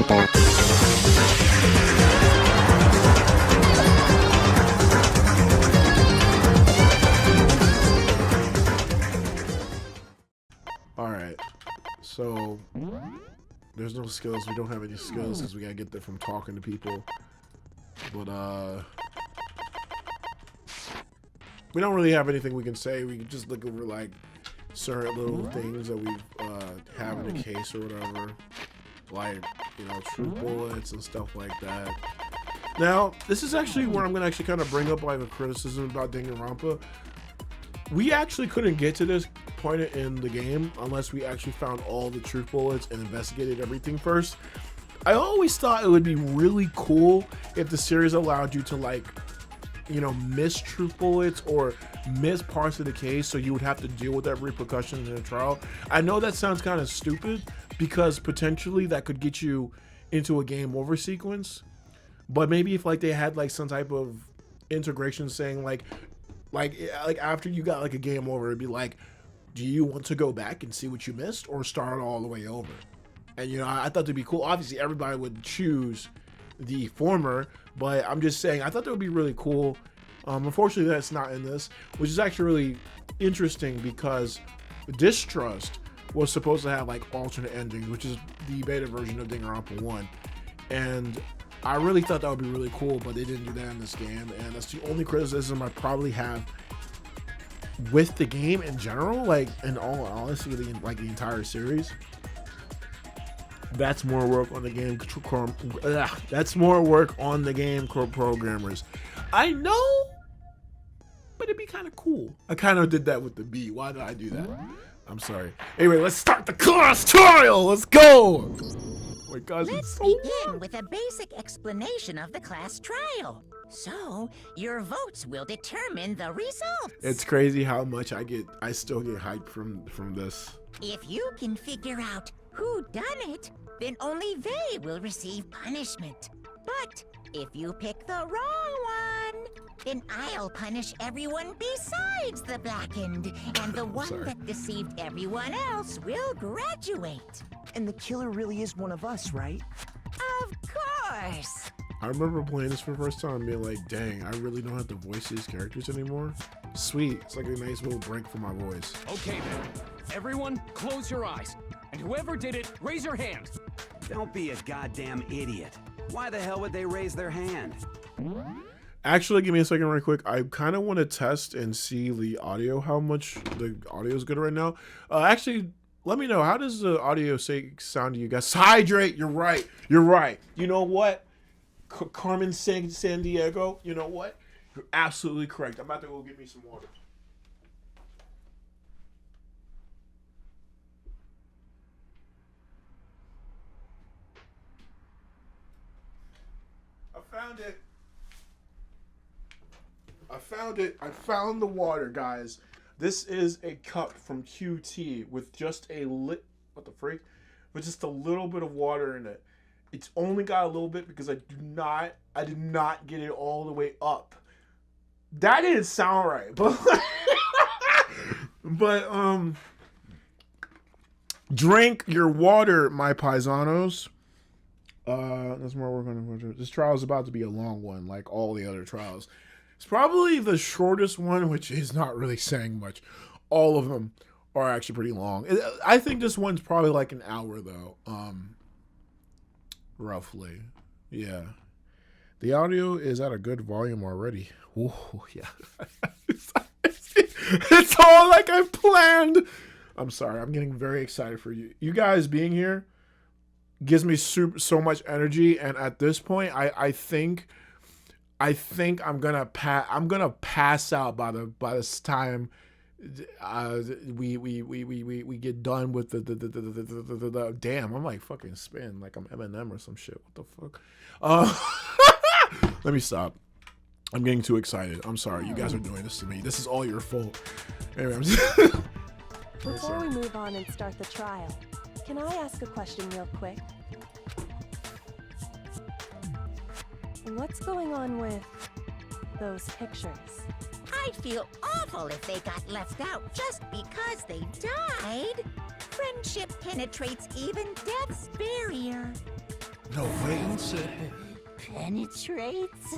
Danganronpa. Alright, so there's no skills. We don't have any skills because we gotta get there from talking to people. But we don't really have anything we can say. We can just look over like certain little things that we have in the case or whatever, like, you know, truth bullets and stuff like that. Now, this is actually where I'm gonna actually kind of bring up like a criticism about Danganronpa. We actually couldn't get to this point in the game unless we actually found all the truth bullets and investigated everything first. I always thought it would be really cool if the series allowed you to, like, you know, miss truth bullets or miss parts of the case, so you would have to deal with that repercussion in a trial. I know that sounds kind of stupid because potentially that could get you into a game over sequence, but maybe if like they had like some type of integration saying like after you got like a game over, it'd be like, do you want to go back and see what you missed or start all the way over? And you know, I thought it'd be cool. Obviously everybody would choose the former, but I'm just saying I thought that would be really cool. Unfortunately that's not in this, which is actually really interesting because Distrust was supposed to have like alternate endings, which is the beta version of Danganronpa 1, and I really thought that would be really cool, but they didn't do that in this game, and that's the only criticism I probably have with the game in general. Like, in all honesty, like the entire series. That's more work on the game. That's more work on the game programmers. I know, but it'd be kind of cool. I kind of did that with the B. Why did I do that? I'm sorry. Anyway, let's start the class trial. Let's go. Oh my God, Let's begin with a basic explanation of the class trial. So, your votes will determine the results. It's crazy how much I still get hyped from this. If you can figure out who done it, then only they will receive punishment. But if you pick the wrong one, then I'll punish everyone besides the blackened, and the one that deceived everyone else will graduate. And the killer really is one of us, right? Of course. I remember playing this for the first time and being like, dang, I really don't have to voice these characters anymore. Sweet, it's like a nice little break for my voice. Okay then, everyone close your eyes. And whoever did it, raise your hand. Don't be a goddamn idiot. Why the hell would they raise their hand? Actually, give me a second real quick. I kind of want to test and see the audio, how much the audio is good right now. Actually, let me know, how does the audio sound to you guys? Hydrate, you're right. You're right. You know what? Carmen San Diego, you know what? You're absolutely correct. I'm about to go get me some water. I found it. I found it. I found the water, guys. This is a cup from QT with just a what the freak? With just a little bit of water in it. It's only got a little bit because I did not get it all the way up. That didn't sound right, but drink your water, my paisanos. There's more work on it. This trial is about to be a long one, like all the other trials. It's probably the shortest one, which is not really saying much. All of them are actually pretty long. I think this one's probably like an hour though. Roughly. Yeah. The audio is at a good volume already. Oh, yeah. It's all like I planned. I'm sorry. I'm getting very excited for you. You guys being here gives me so much energy, and at this point I think I'm gonna pass out by this time we get done with the damn. I'm like fucking spin like I'm Eminem or some shit. What the fuck? Let me stop. I'm getting too excited. I'm sorry. You guys are doing this to me. This is all your fault. Anyway, Before we move on and start the trial, can I ask a question real quick? What's going on with those pictures? I'd feel awful if they got left out just because they died. Friendship penetrates even death's barrier. No way. Penetrates.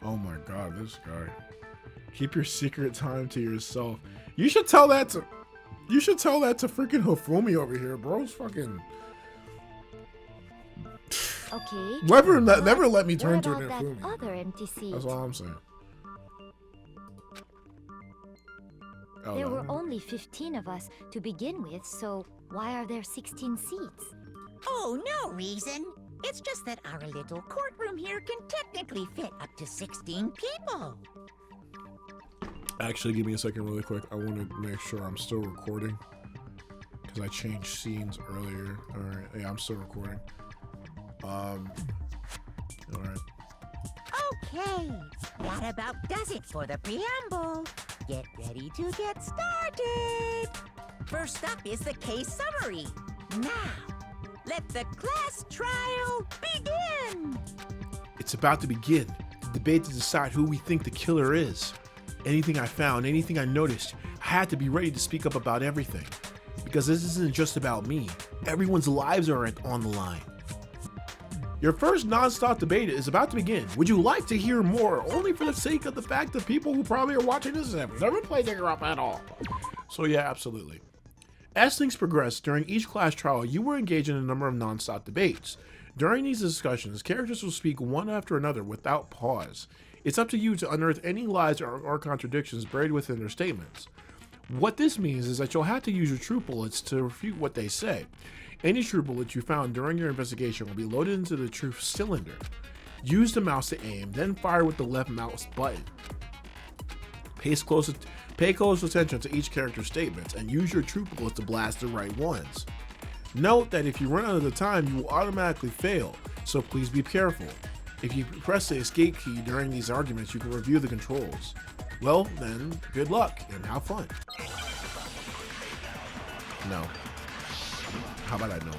Oh my god, this guy. Keep your secret time to yourself. You should tell that to freaking Hifumi over here, bro's fucking. Okay. Never let me turn What to about an that Hifumi. other empty seat? That's all I'm saying. Oh, There no. were only 15 of us to begin with, so why are there 16 seats? Oh, no reason. It's just that our little courtroom here can technically fit up to 16 people. Actually, give me a second really quick. I want to make sure I'm still recording. Because I changed scenes earlier. Alright, yeah, I'm still recording. Alright. Okay, that about does it for the preamble. Get ready to get started. First up is the case summary. Now, let the class trial begin. It's about to begin. The debate to decide who we think the killer is. Anything I found, anything I noticed, I had to be ready to speak up about everything. Because this isn't just about me. Everyone's lives are on the line. Your first non-stop debate is about to begin. Would you like to hear more? Only for the sake of the fact that people who probably are watching this have never played Danganronpa at all. So yeah, absolutely. As things progressed during each class trial, you were engaged in a number of non-stop debates. During these discussions, characters will speak one after another without pause. It's up to you to unearth any lies or contradictions buried within their statements. What this means is that you'll have to use your truth bullets to refute what they say. Any truth bullet you found during your investigation will be loaded into the truth cylinder. Use the mouse to aim, then fire with the left mouse button. Pay close attention to each character's statements and use your truth bullets to blast the right ones. Note that if you run out of the time, you will automatically fail, so please be careful. If you press the escape key during these arguments, you can review the controls. Well, then, good luck and have fun. No. How about I know?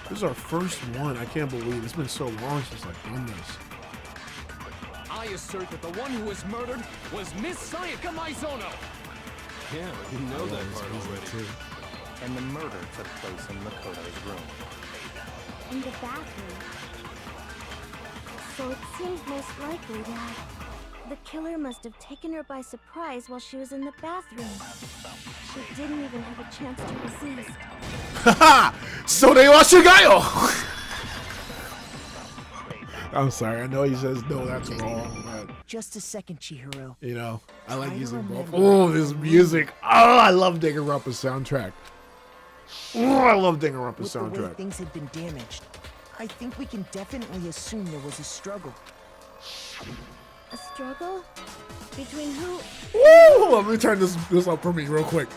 This is our first one. I can't believe it's been so long since I've done this. I assert that the one who was murdered was Miss Sayaka Maizono. Yeah, we know that part already. Too. And the murder took place in Makoto's room. In the bathroom. So it seems most likely that the killer must have taken her by surprise while she was in the bathroom. She didn't even have a chance to resist. Haha! So they watch you go! I'm sorry, I know he says no, that's wrong, but Just a second, Chihiro. you know, I like Try to using both. remember. Oh, this music. Oh, I love Danganronpa's soundtrack. Oh, I love Danganronpa's With the way soundtrack. things had been damaged, I think we can definitely assume there was a struggle. A struggle? Between who? Woo! Let me turn this up for me real quick.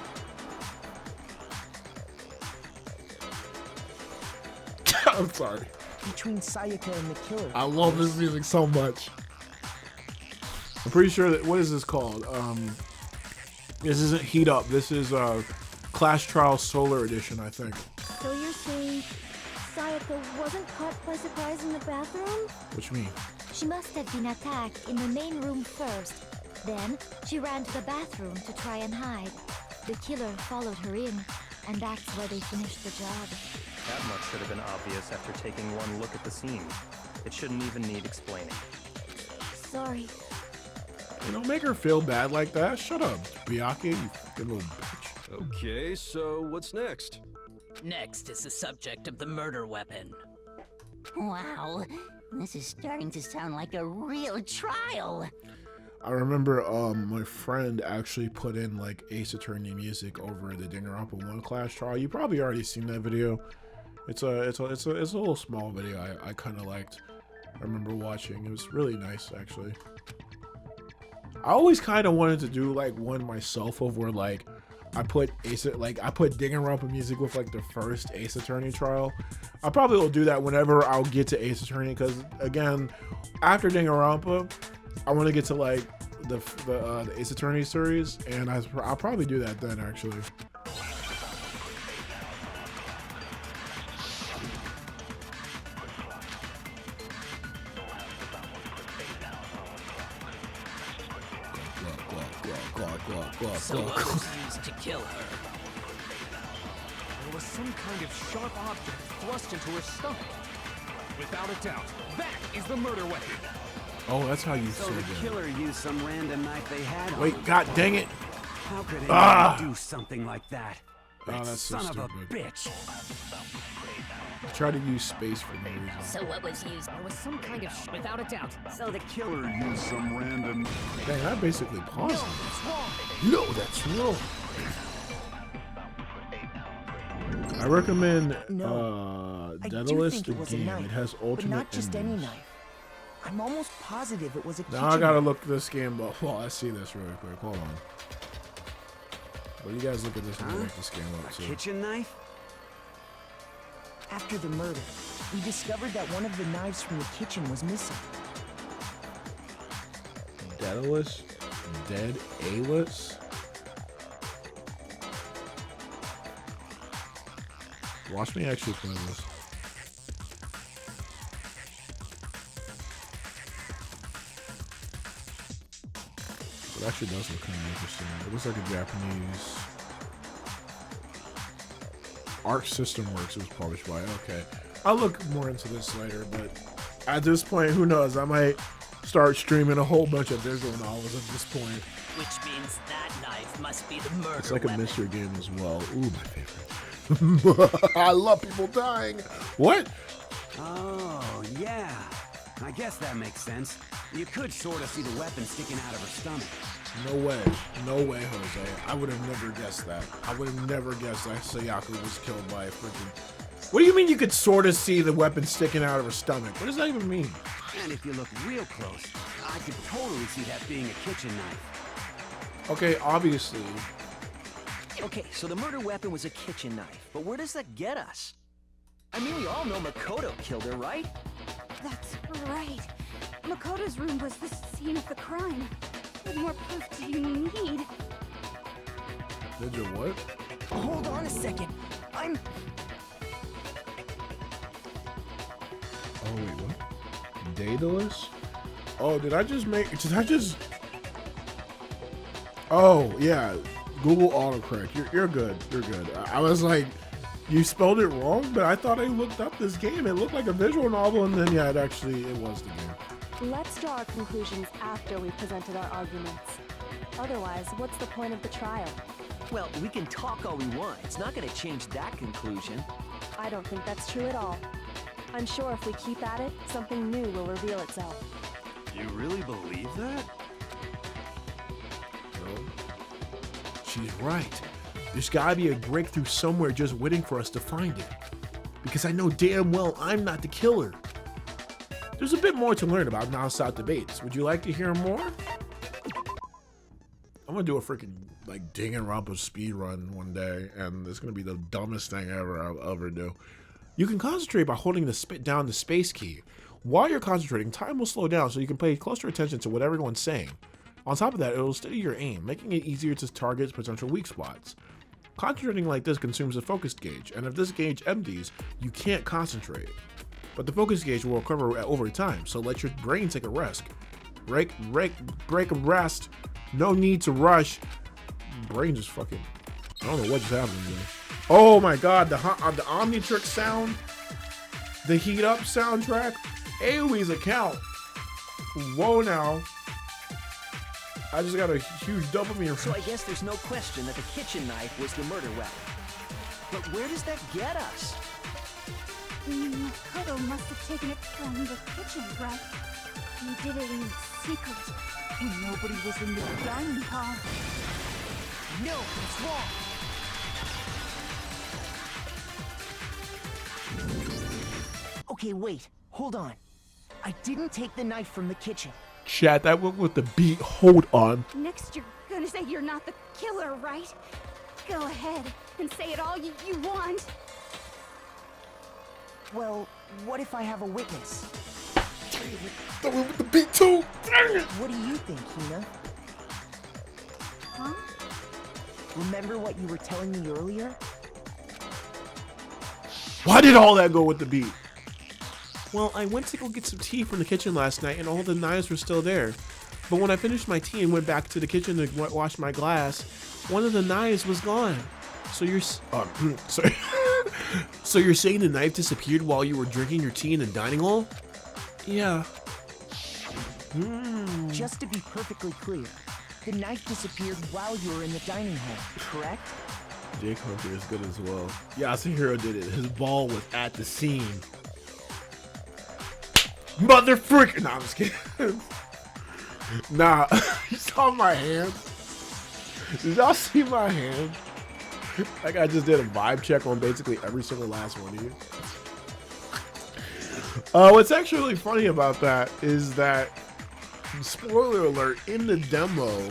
I'm sorry. Between Sayaka and the killer. I love this music so much. I'm pretty sure that, what is this called? This isn't Heat Up. This is Clash Trial Solar Edition, I think. So you're saying Sayaka wasn't caught by surprise in the bathroom? What you mean? She must have been attacked in the main room first. Then, she ran to the bathroom to try and hide. The killer followed her in, and that's where they finished the job. That much should have been obvious after taking one look at the scene. It shouldn't even need explaining. Sorry. You don't make her feel bad like that. Shut up, Byakuya, you fucking little bitch. Okay, so what's next? Next is the subject of the murder weapon. Wow, this is starting to sound like a real trial. I remember my friend actually put in like Ace Attorney music over the Danganronpa 1 Clash Trial. You probably already seen that video. It's a little small video I kind of liked. I remember watching. It was really nice actually. I always kind of wanted to do like one myself of where like I put Danganronpa music with like the first Ace Attorney trial. I probably will do that whenever I'll get to Ace Attorney, because again, after Danganronpa, I want to get to like the Ace Attorney series, and I'll probably do that then actually. So what was used to kill her? was some kind of sharp object thrust into her stomach. Without a doubt, that is the murder weapon. Oh, that's how you So said the that. killer used some random knife they had on Wait, them. god dang it. How could anyone do something like that? Oh, That that's so son of a stupid. bitch. Try to use space for no reason. So what was used? There was some kind of without a doubt. So the killer used some random... Dang, I basically paused it. That's wrong. No, that's wrong. I recommend I do Daedalus think the it was a game. knife, It has but alternate not just any endings. knife. I'm almost positive it was a kitchen Now I gotta knife. look this game up. Well, let's see this really quick. Hold on. Well, you guys look at this and Huh? make this game up. A So. kitchen knife? After the murder, we discovered that one of the knives from the kitchen was missing. Daedalus, Daedalus. Watch me actually play this. It actually does look kind of interesting. It looks like a Japanese Arc System Works. It was published by. Okay, I'll look more into this later. But at this point, who knows? I might start streaming a whole bunch of visual novels at this point. Which means that knife must be the murder It's like a weapon. mystery game as well. Ooh, my favorite. I love people dying. What? Oh, yeah. I guess that makes sense. You could sort of see the weapon sticking out of her stomach. No way. No way, Jose. I would have never guessed that. I would have never guessed that Sayaka was killed by a freaking... What do you mean you could sort of see the weapon sticking out of her stomach? What does that even mean? And if you look real close, I could totally see that being a kitchen knife. Okay, obviously. Okay, so the murder weapon was a kitchen knife, but where does that get us? I mean, we all know Makoto killed her, right? That's right. Makoto's room was the scene of the crime. What more proof do you need? Did you what? Hold on a second. I'm... Oh, wait, what? Daedalus? Oh, did I just... Oh, yeah. Google autocorrect. You're good. You're good. I was like, you spelled it wrong, but I thought I looked up this game. It looked like a visual novel, and then, yeah, it was the game. Let's draw our conclusions after we've presented our arguments. Otherwise, what's the point of the trial? Well, we can talk all we want. It's not going to change that conclusion. I don't think that's true at all. I'm sure if we keep at it, something new will reveal itself. You really believe that? No. She's right. There's gotta be a breakthrough somewhere just waiting for us to find it. Because I know damn well I'm not the killer. There's a bit more to learn about non-stop debates. Would you like to hear more? I'm gonna do a freaking like Danganronpa speed run one day, and it's gonna be the dumbest thing I'll ever do. You can concentrate by holding down the space key. While you're concentrating, time will slow down so you can pay closer attention to what everyone's saying. On top of that, it will steady your aim, making it easier to target potential weak spots. Concentrating like this consumes a focus gauge, and if this gauge empties, you can't concentrate. But the focus gauge will recover over time, so let your brain take a rest. Break a rest. No need to rush. Brain just fucking... I don't know what just happened there. Oh my god, the Omnitrix sound. The Heat Up soundtrack. AoE's account. Whoa now. I just got a huge dopamine. So I guess there's no question that the kitchen knife was the murder weapon. But where does that get us? Makoto must have taken it from the kitchen, right? He did it in secret when nobody was in the dining hall. No, it's wrong. Okay, wait. Hold on. I didn't take the knife from the kitchen. Chat, that went with the beat. Hold on. Next, you're gonna say you're not the killer, right? Go ahead and say it all you want. Well, what if I have a witness? That went with the beat too. Dang it. What do you think, Hina? Huh? Remember what you were telling me earlier? Why did all that go with the beat? Well, I went to go get some tea from the kitchen last night and all the knives were still there. But when I finished my tea and went back to the kitchen to wash my glass, one of the knives was gone. So you're... sorry. So you're saying the knife disappeared while you were drinking your tea in the dining hall? Yeah. Just to be perfectly clear, the knife disappeared while you were in the dining hall, correct? Jake Hunter is good as well. Yasuhiro did it. His ball was at the scene. Mother freaking! Nah, I'm just kidding. Nah, you saw my hand? Did y'all see my hand? Like I just did a vibe check on basically every single last one of you. What's actually really funny about that is that, spoiler alert, in the demo,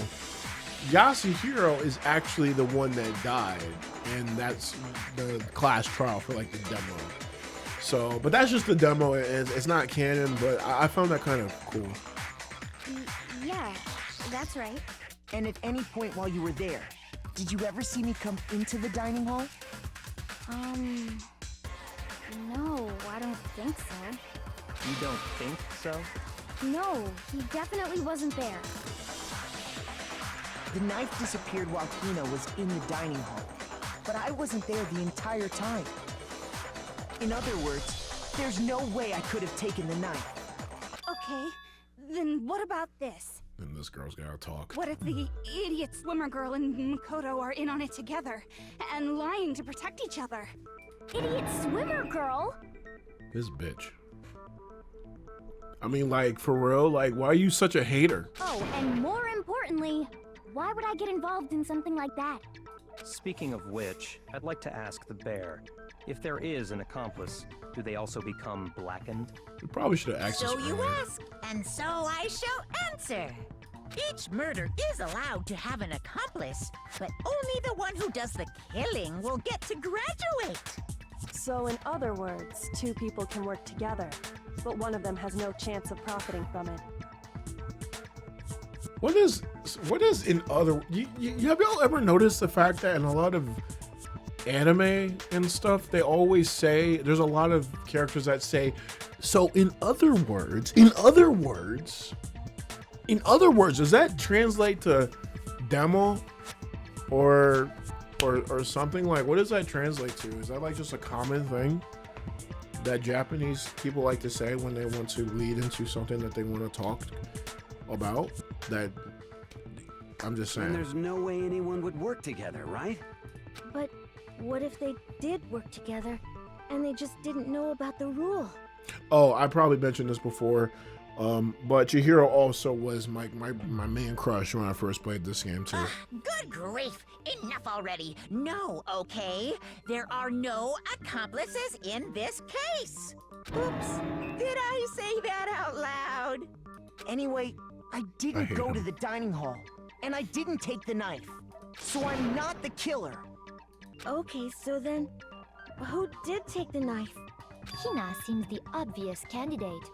Yasuhiro is actually the one that died, and that's the class trial for like the demo. So, but that's just the demo. It's not canon, but I found that kind of cool. Yeah, that's right. And at any point while you were there, did you ever see me come into the dining hall? No, I don't think so. You don't think so? No, he definitely wasn't there. The knife disappeared while Hina was in the dining hall, but I wasn't there the entire time. In other words, there's no way I could have taken the knife. Okay, then what about this? And this girl's gotta talk. What if the idiot swimmer girl and Makoto are in on it together and lying to protect each other? Idiot swimmer girl? This bitch. I mean, like, for real? Like, why are you such a hater? Oh, and more importantly, why would I get involved in something like that? Speaking of which, I'd like to ask the bear, if there is an accomplice, do they also become blackened? You probably should have asked So this you earlier. ask, and so I shall answer. Each murder is allowed to have an accomplice, but only the one who does the killing will get to graduate. So in other words, two people can work together, but one of them has no chance of profiting from it. What is in other? Have y'all ever noticed the fact that in a lot of anime and stuff, they always say, there's a lot of characters that say, so in other words, does that translate to demo or something? Like, what does that translate to? Is that like just a common thing that Japanese people like to say when they want to lead into something that they want to talk about? That, I'm just saying. And there's no way anyone would work together, right? But what if they did work together and they just didn't know about the rule? Oh, I probably mentioned this before, but Chihiro also was my main crush when I first played this game too. Good grief! Enough already! No, okay? There are no accomplices in this case! Oops! Did I say that out loud? Anyway, I didn't go to the dining hall, and I didn't take the knife. So I'm not the killer. Okay, so then, who did take the knife? Hina seems the obvious candidate.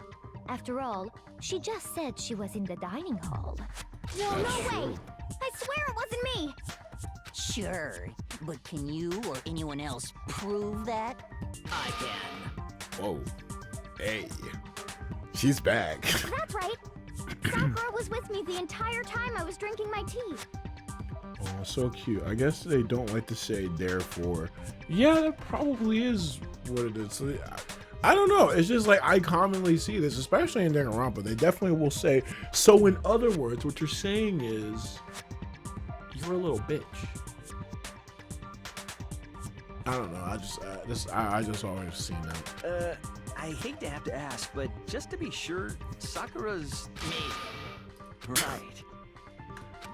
After all, she just said she was in the dining hall. No way! I swear it wasn't me! Sure, but can you or anyone else prove that? I can. Whoa. Hey. She's back. That's right. Sakura was with me the entire time I was drinking my tea. Oh, so cute. I guess they don't like to say therefore. Yeah, that probably is what it is. I don't know. It's just like I commonly see this, especially in Danganronpa. They definitely will say, so in other words, what you're saying is you're a little bitch. I don't know. I just always seen that. I hate to have to ask, but just to be sure, Sakura's me. Right.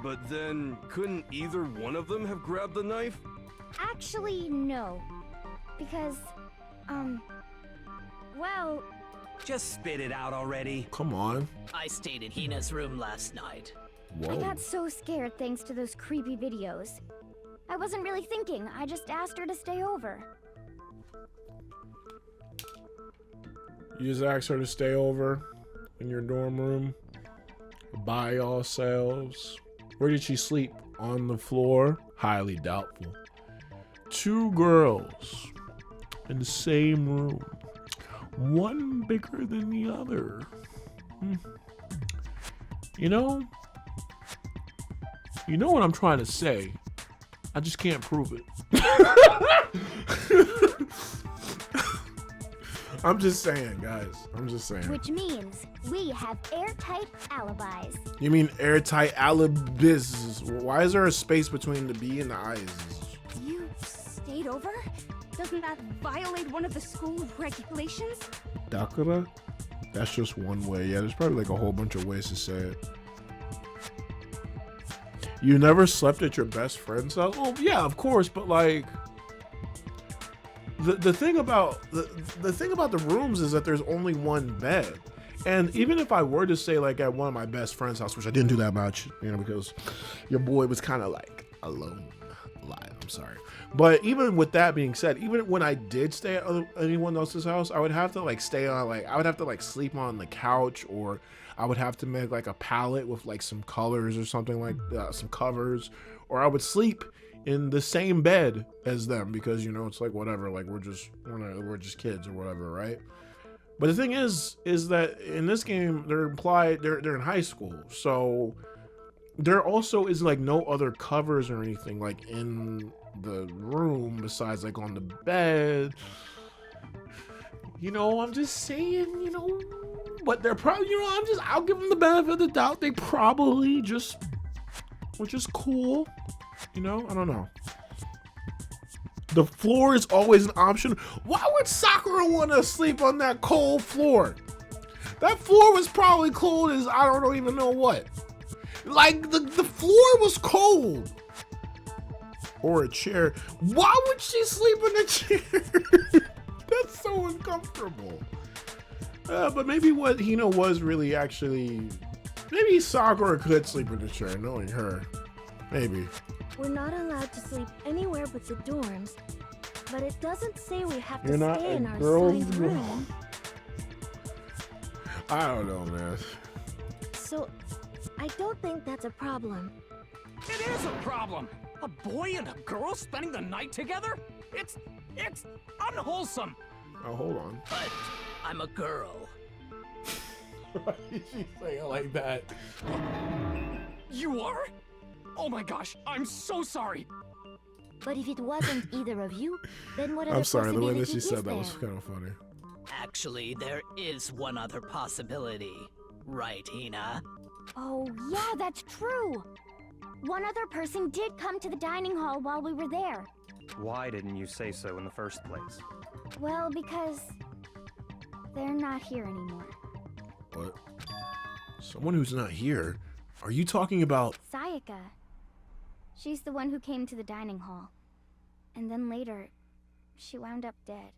But then, couldn't either one of them have grabbed the knife? Actually, no. Because, well... Just spit it out already. Come on. I stayed in Hina's room last night. Whoa. I got so scared thanks to those creepy videos. I wasn't really thinking, I just asked her to stay over. You just asked her to stay over in your dorm room by yourselves. Where did she sleep? On the floor? Highly doubtful. Two girls in the same room. One bigger than the other. You know what I'm trying to say. I just can't prove it. I'm just saying, guys. I'm just saying. Which means we have airtight alibis. You mean airtight alibis? Why is there a space between the B and the I's? You stayed over? Doesn't that violate one of the school regulations? Dakura? That's just one way. Yeah, there's probably like a whole bunch of ways to say it. You never slept at your best friend's house? Oh yeah, of course, but like the thing about the thing about the rooms is that there's only one bed. And even if I were to stay like at one of my best friend's house, which I didn't do that much, you know, because your boy was kind of like alone a lot. I'm sorry. But even with that being said, even when I did stay at anyone else's house, I would have to like stay on like, I would have to like sleep on the couch, or I would have to make like a pallet with like some colors or something, like some covers, or I would sleep in the same bed as them because, you know, it's like whatever, like we're just kids or whatever, right? But the thing is that in this game they're in high school, so there also is like no other covers or anything like in the room besides like on the bed. You know, I'm just saying, you know, but they're probably, you know, I'll give them the benefit of the doubt. They probably just were just cool, you know, I don't know. The floor is always an option. Why would Sakura want to sleep on that cold floor? That floor was probably cold as I don't even know what. Like the floor was cold. Or a chair. Why would she sleep in a chair? That's so uncomfortable. But maybe what Hina was really actually, maybe Sakura could sleep in a chair, knowing her. Maybe. We're not allowed to sleep anywhere but the dorms, but it doesn't say we have to You're not stay in a our girl's assigned girl. room. I don't know, man. So, I don't think that's a problem. It is a problem. A boy and a girl spending the night together? It's unwholesome. Oh, hold on. But I'm a girl. Why did she say it like that? You are? Oh my gosh, I'm so sorry. But if it wasn't either of you, then what other I'm sorry, the way that possibility she is said that there? was kind of funny. Actually, there is one other possibility. Right, Hina? Oh, yeah, that's true. One other person did come to the dining hall while we were there. Why didn't you say so in the first place? Well, because they're not here anymore. What? Someone who's not here? Are you talking about? Sayaka. She's the one who came to the dining hall. And then later, she wound up dead.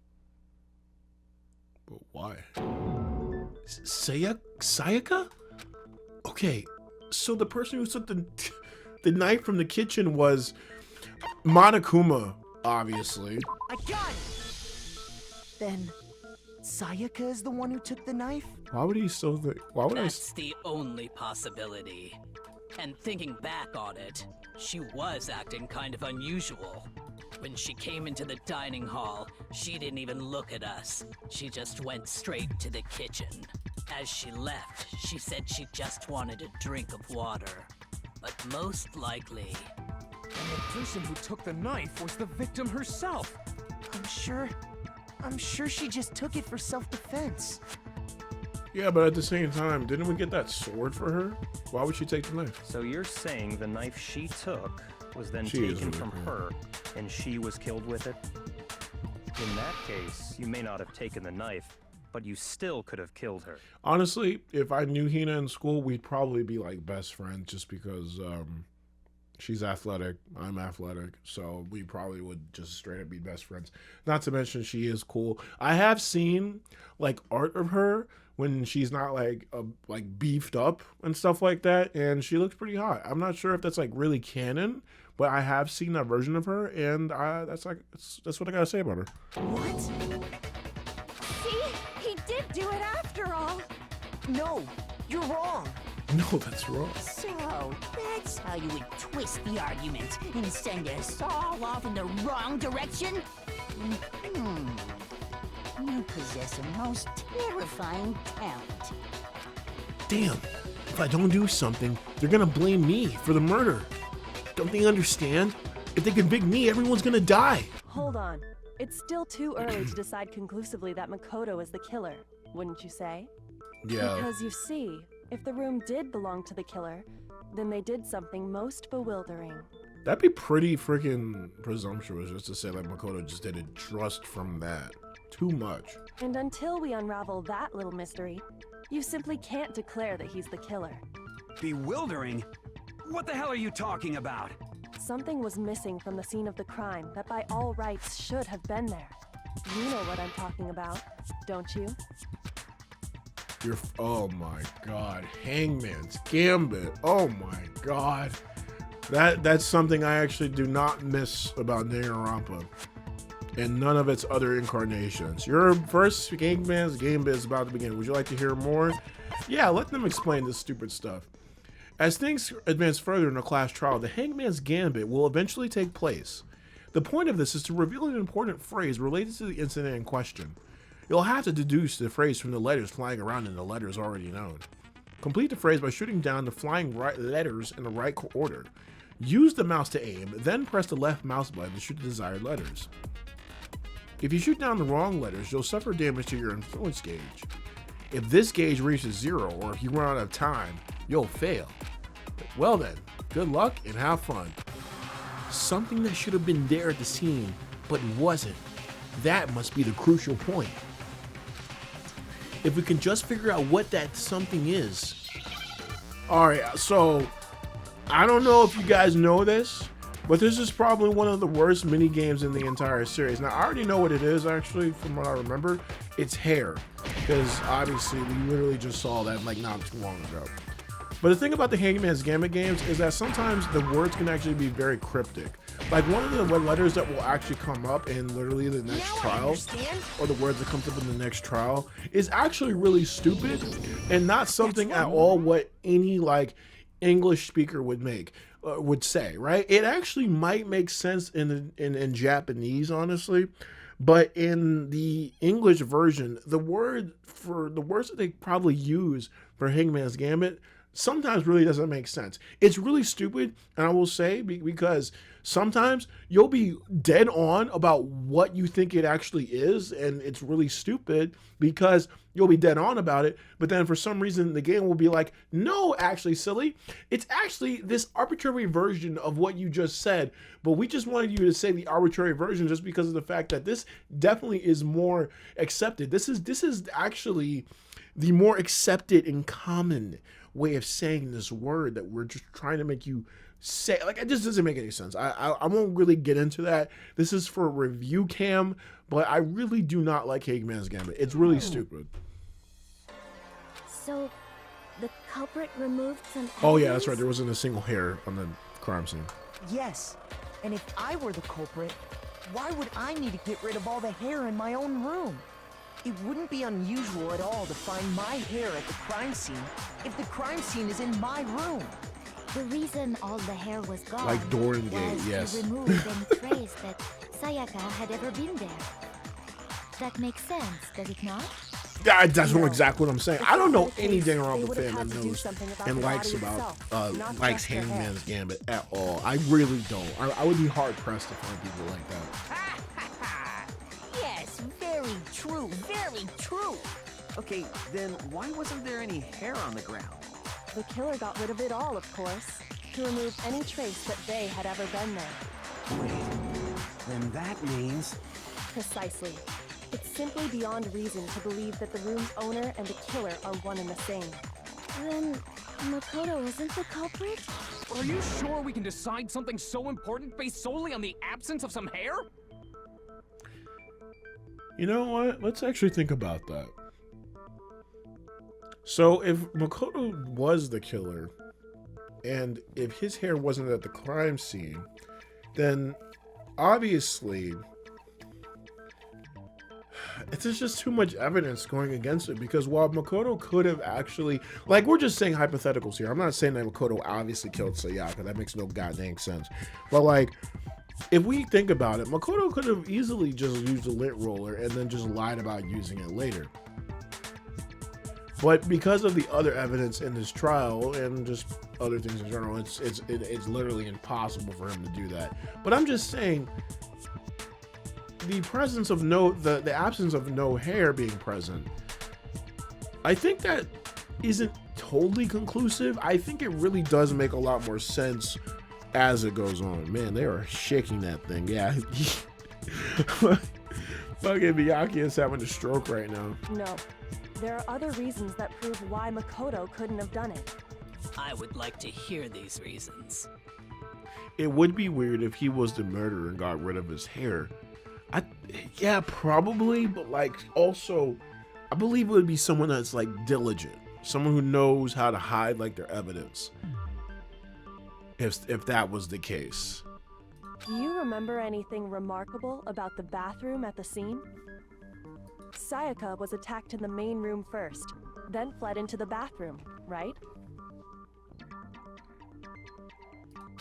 But why? Sayaka? Okay, so the person who took the knife from the kitchen was Monokuma, obviously. I got it! Then, Sayaka is the one who took the knife? Why would he still think? Why would That's the only possibility. And thinking back on it, she was acting kind of unusual. When she came into the dining hall, she didn't even look at us. She just went straight to the kitchen. As she left, she said she just wanted a drink of water. But most likely... And the person who took the knife was the victim herself. I'm sure she just took it for self-defense. Yeah, but at the same time, didn't we get that sword for her? Why would she take the knife? So you're saying the knife she took was then She is taken really from cool. her, and she was killed with it? In that case, you may not have taken the knife, but you still could have killed her. Honestly, if I knew Hina in school, we'd probably be like best friends just because she's athletic, I'm athletic, so we probably would just straight up be best friends. Not to mention she is cool. I have seen like art of her when she's not like beefed up and stuff like that, and she looks pretty hot. I'm not sure if that's like really canon, but I have seen that version of her, and that's what I gotta say about her. What? See? He did do it after all. No, you're wrong. No, that's wrong. So, that's how you would twist the argument and send us all off in the wrong direction? You possess a most terrifying talent. Damn, if I don't do something, they're gonna blame me for the murder. Don't they understand? If they convict me, everyone's gonna die. Hold on. It's still too early to decide conclusively that Makoto is the killer, wouldn't you say? Yeah. Because you see, if the room did belong to the killer, then they did something most bewildering. That'd be pretty freaking presumptuous just to say like Makoto just did it just from that. Too much. And until we unravel that little mystery, you simply can't declare that he's the killer. Bewildering? What the hell are you talking about? Something was missing from the scene of the crime that by all rights should have been there. You know what I'm talking about, don't you? Oh my god, Hangman's Gambit. Oh my god. That's something I actually do not miss about Danganronpa. And none of its other incarnations. Your first Hangman's Gambit is about to begin. Would you like to hear more? Yeah, let them explain this stupid stuff. As things advance further in the class trial, the Hangman's Gambit will eventually take place. The point of this is to reveal an important phrase related to the incident in question. You'll have to deduce the phrase from the letters flying around in the letters already known. Complete the phrase by shooting down the flying letters in the right order. Use the mouse to aim, then press the left mouse button to shoot the desired letters. If you shoot down the wrong letters, you'll suffer damage to your influence gauge. If this gauge reaches 0, or if you run out of time, you'll fail. Well then, good luck and have fun. Something that should have been there at the scene, but wasn't. That must be the crucial point. If we can just figure out what that something is. Alright, so I don't know if you guys know this, but this is probably one of the worst mini games in the entire series. Now, I already know what it is, actually, from what I remember. It's hair, because obviously we literally just saw that like not too long ago. But the thing about the Hangman's Gambit games is that sometimes the words can actually be very cryptic. Like one of the letters that will actually come up in literally the next trial, or the words that comes up in the next trial, is actually really stupid and not something at all what any like English speaker would say, right? It actually might make sense in Japanese, honestly, but in the English version, the words that they probably use for Hangman's Gambit sometimes really doesn't make sense. It's really stupid, and I will say, because sometimes you'll be dead on about what you think it actually is, and it's really stupid because you'll be dead on about it, but then for some reason the game will be like, no, actually, silly, it's actually this arbitrary version of what you just said, but we just wanted you to say the arbitrary version just because of the fact that this definitely is more accepted. This is actually the more accepted and common way of saying this word that we're just trying to make you say. Like, it just doesn't make any sense. I won't really get into that. This is for VijaKam, but I really do not like Hangman's Gambit. It's really stupid. So, the culprit removed some Oh yeah, that's right. There wasn't a single hair on the crime scene. Yes, and if I were the culprit, why would I need to get rid of all the hair in my own room? It wouldn't be unusual at all to find my hair at the crime scene if the crime scene is in my room. The reason all the hair was gone Like Doran Gate, was yes. to remove any trace that Sayaka had ever been there. That makes sense, does it not? That's exactly what I'm saying. I don't know any Danganronpa fan that knows and likes Hangman's Gambit at all. I really don't. I would be hard pressed to find people like that. Yes, very true, very true. Okay, then why wasn't there any hair on the ground? The killer got rid of it all, of course, to remove any trace that they had ever been there. Wait, then that means... Precisely. It's simply beyond reason to believe that the room's owner and the killer are one and the same. Then, Makoto isn't the culprit? Are you sure we can decide something so important based solely on the absence of some hair? You know what? Let's actually think about that. So if Makoto was the killer, and if his hair wasn't at the crime scene, then obviously there's just too much evidence going against it, because while Makoto could have actually, like, we're just saying hypotheticals here. I'm not saying that Makoto obviously killed Sayaka. That makes no goddamn sense. But like, if we think about it, Makoto could have easily just used a lint roller and then just lied about using it later. But because of the other evidence in this trial and just other things in general, it's literally impossible for him to do that. But I'm just saying, the presence of the absence of no hair being present, I think that isn't totally conclusive. I think it really does make a lot more sense as it goes on. Man, they are shaking that thing. Yeah. Fucking Miyaki is having a stroke right now. No. There are other reasons that prove why Makoto couldn't have done it. I would like to hear these reasons. It would be weird if he was the murderer and got rid of his hair. Yeah, probably, but like also, I believe it would be someone that's like diligent, someone who knows how to hide like their evidence. If that was the case. Do you remember anything remarkable about the bathroom at the scene? Sayaka was attacked in the main room first, then fled into the bathroom, right?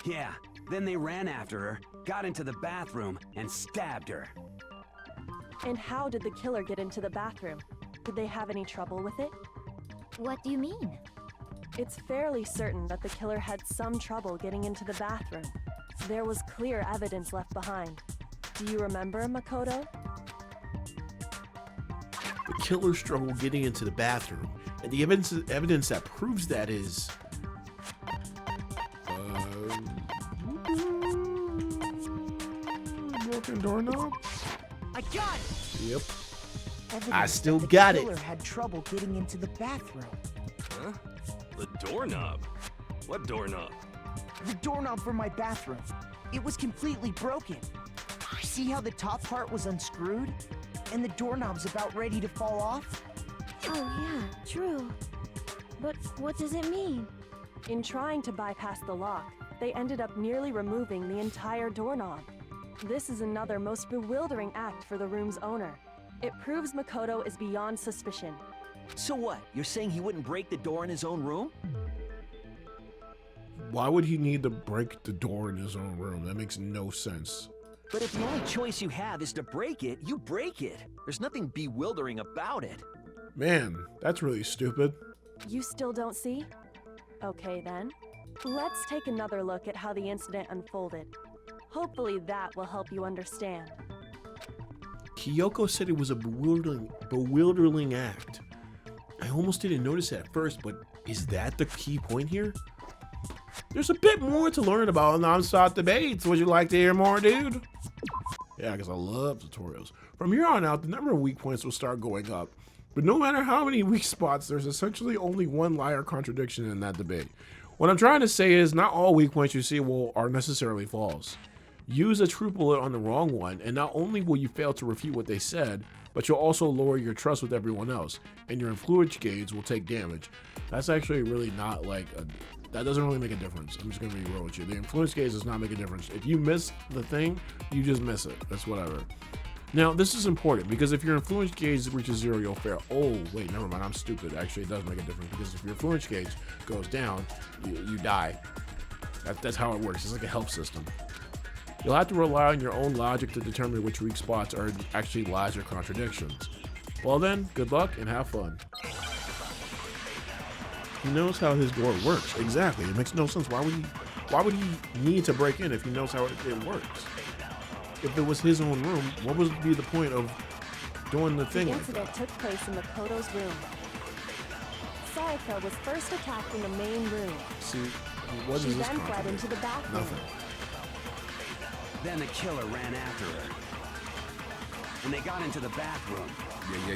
Yeah, then they ran after her, got into the bathroom, and stabbed her. And how did the killer get into the bathroom? Did they have any trouble with it? What do you mean? It's fairly certain that the killer had some trouble getting into the bathroom. There was clear evidence left behind. Do you remember, Makoto? The killer struggled getting into the bathroom, and the evidence that proves that is... broken doorknob? I got it! Yep. Evidence I still that got the it. killer had trouble getting into the bathroom. Huh? The doorknob? What doorknob? The doorknob for my bathroom. It was completely broken. See how the top part was unscrewed? And the doorknob's about ready to fall off? Oh yeah, true. But what does it mean? In trying to bypass the lock, they ended up nearly removing the entire doorknob. This is another most bewildering act for the room's owner. It proves Makoto is beyond suspicion. So what? You're saying he wouldn't break the door in his own room? Why would he need to break the door in his own room? That makes no sense. But if the only choice you have is to break it, you break it. There's nothing bewildering about it. Man, that's really stupid. You still don't see? Okay then. Let's take another look at how the incident unfolded. Hopefully that will help you understand. Kyoko said it was a bewildering act. I almost didn't notice it at first, but is that the key point here? There's a bit more to learn about non-stop debates. Would you like to hear more, dude? Yeah, because I love tutorials. From here on out, the number of weak points will start going up. But no matter how many weak spots, there's essentially only one lie or contradiction in that debate. What I'm trying to say is not all weak points you see are necessarily false. Use a true bullet on the wrong one, and not only will you fail to refute what they said, but you'll also lower your trust with everyone else, and your influence gauge will take damage. That's actually really not like that doesn't really make a difference. I'm just gonna be real with you. The influence gauge does not make a difference. If you miss the thing, you just miss it. That's whatever. Now, this is important because if your influence gauge reaches 0, you'll fail. Oh, wait, never mind. I'm stupid. Actually, it does make a difference because if your influence gauge goes down, you die. That's how it works. It's like a health system. You'll have to rely on your own logic to determine which weak spots are actually lies or contradictions. Well then, good luck and have fun. He knows how his door works. Exactly. It makes no sense. Why would he need to break in if he knows how it works? If it was his own room, what would be the point of doing the thing The like that? incident took place in Makoto's room. Sayaka was first attacked in the main room. See, what She is this then fled contradict? into the bathroom. Nothing. Then the killer ran after her. And they got into the bathroom.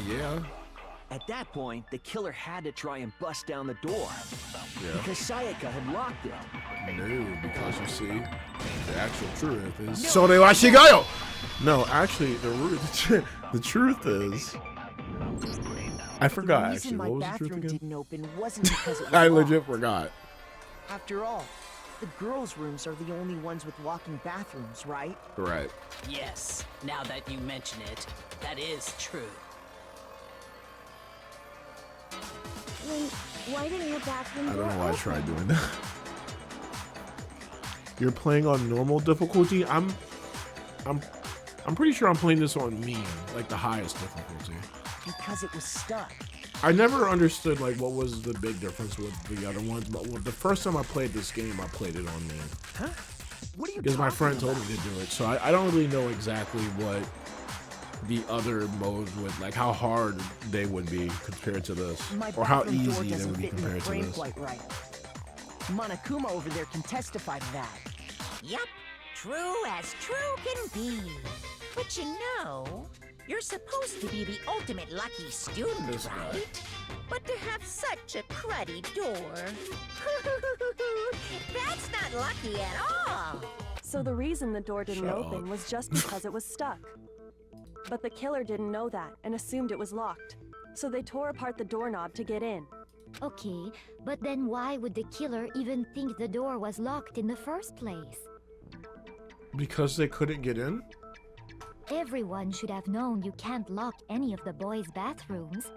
Yeah. At that point, the killer had to try and bust down the door. Yeah. Because Sayaka had locked it. No, because you see, the actual truth is Sore wa shigayo! No, actually, the truth is, I forgot. The Actually, reason my what was the truth bathroom again? didn't open wasn't because it was I locked. legit forgot. After all, the girls' rooms are the only ones with walking bathrooms, right? Right. Yes, now that you mention it, that is true. Then why didn't your bathroom I door don't know why I open? tried doing that. You're playing on normal difficulty. I'm pretty sure I'm playing this on medium, like the highest difficulty. Because it was stuck. I never understood like what was the big difference with the other ones, but the first time I played this game, I played it on medium. Huh? What are you Because my talking friend told about? me to do it, so I don't really know exactly what the other modes would, like how hard they would be compared to this, My or how bathroom door easy they doesn't would be fit in the compared to frame this. quite right. Monokuma over there can testify to that. Yup, true as true can be. But you know, you're supposed to be the ultimate lucky student, This guy. right? But to have such a cruddy door, that's not lucky at all. So the reason the door didn't Shut open up. was just because it was stuck. But the killer didn't know that and assumed it was locked. So they tore apart the doorknob to get in. Okay, but then why would the killer even think the door was locked in the first place? Because they couldn't get in? Everyone should have known you can't lock any of the boys' bathrooms.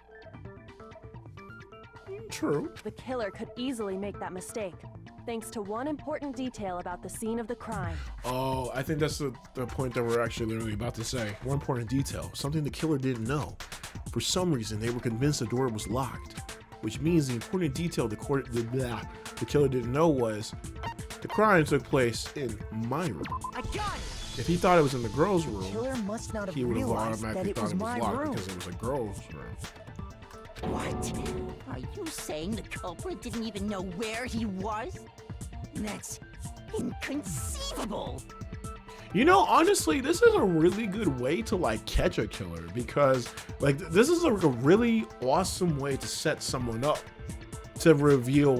True. The killer could easily make that mistake, thanks to one important detail about the scene of the crime. Oh, I think that's the point that we're actually literally about to say. One important detail, something the killer didn't know. For some reason, they were convinced the door was locked, which means the important detail the killer didn't know was the crime took place in my room. I got it! If he thought it was in the girls' The room, killer must not have he would have realized that automatically it thought was it was my locked room. because it was a girls' room. What? Are you saying the culprit didn't even know where he was? That's inconceivable. You know, honestly, this is a really good way to like catch a killer because like this is like a really awesome way to set someone up to reveal,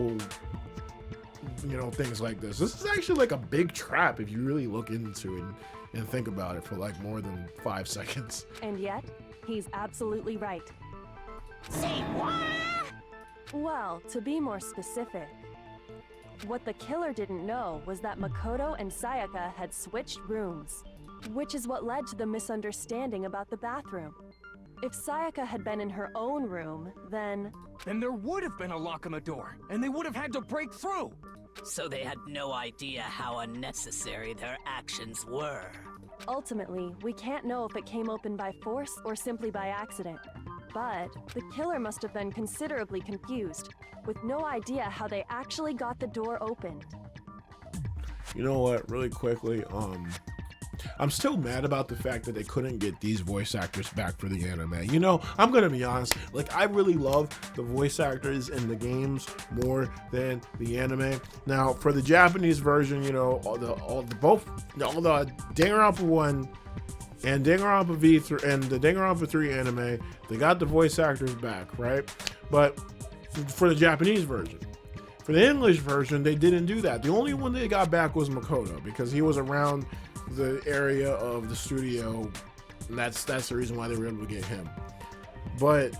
you know, things like this. This is actually like a big trap if you really look into it and think about it for like more than 5 seconds. And yet, he's absolutely right. Say what? Well, to be more specific, what the killer didn't know was that Makoto and Sayaka had switched rooms, which is what led to the misunderstanding about the bathroom. If Sayaka had been in her own room, then There would have been a lock on the door, and they would have had to break through. So they had no idea how unnecessary their actions were. ultimately, we can't know if it came open by force or simply by accident. But the killer must have been considerably confused, with no idea how they actually got the door opened. You know what, really quickly, I'm still mad about the fact that they couldn't get these voice actors back for the anime. You know, I'm gonna be honest, like I really love the voice actors in the games more than the anime. Now, for the Japanese version, you know, all the Danganronpa 1 and Danganronpa V3 and the Danganronpa 3 anime, they got the voice actors back, right? But for the Japanese version, for the English version, they didn't do that. The only one they got back was Makoto because he was around the area of the studio, and that's the reason why they were able to get him. But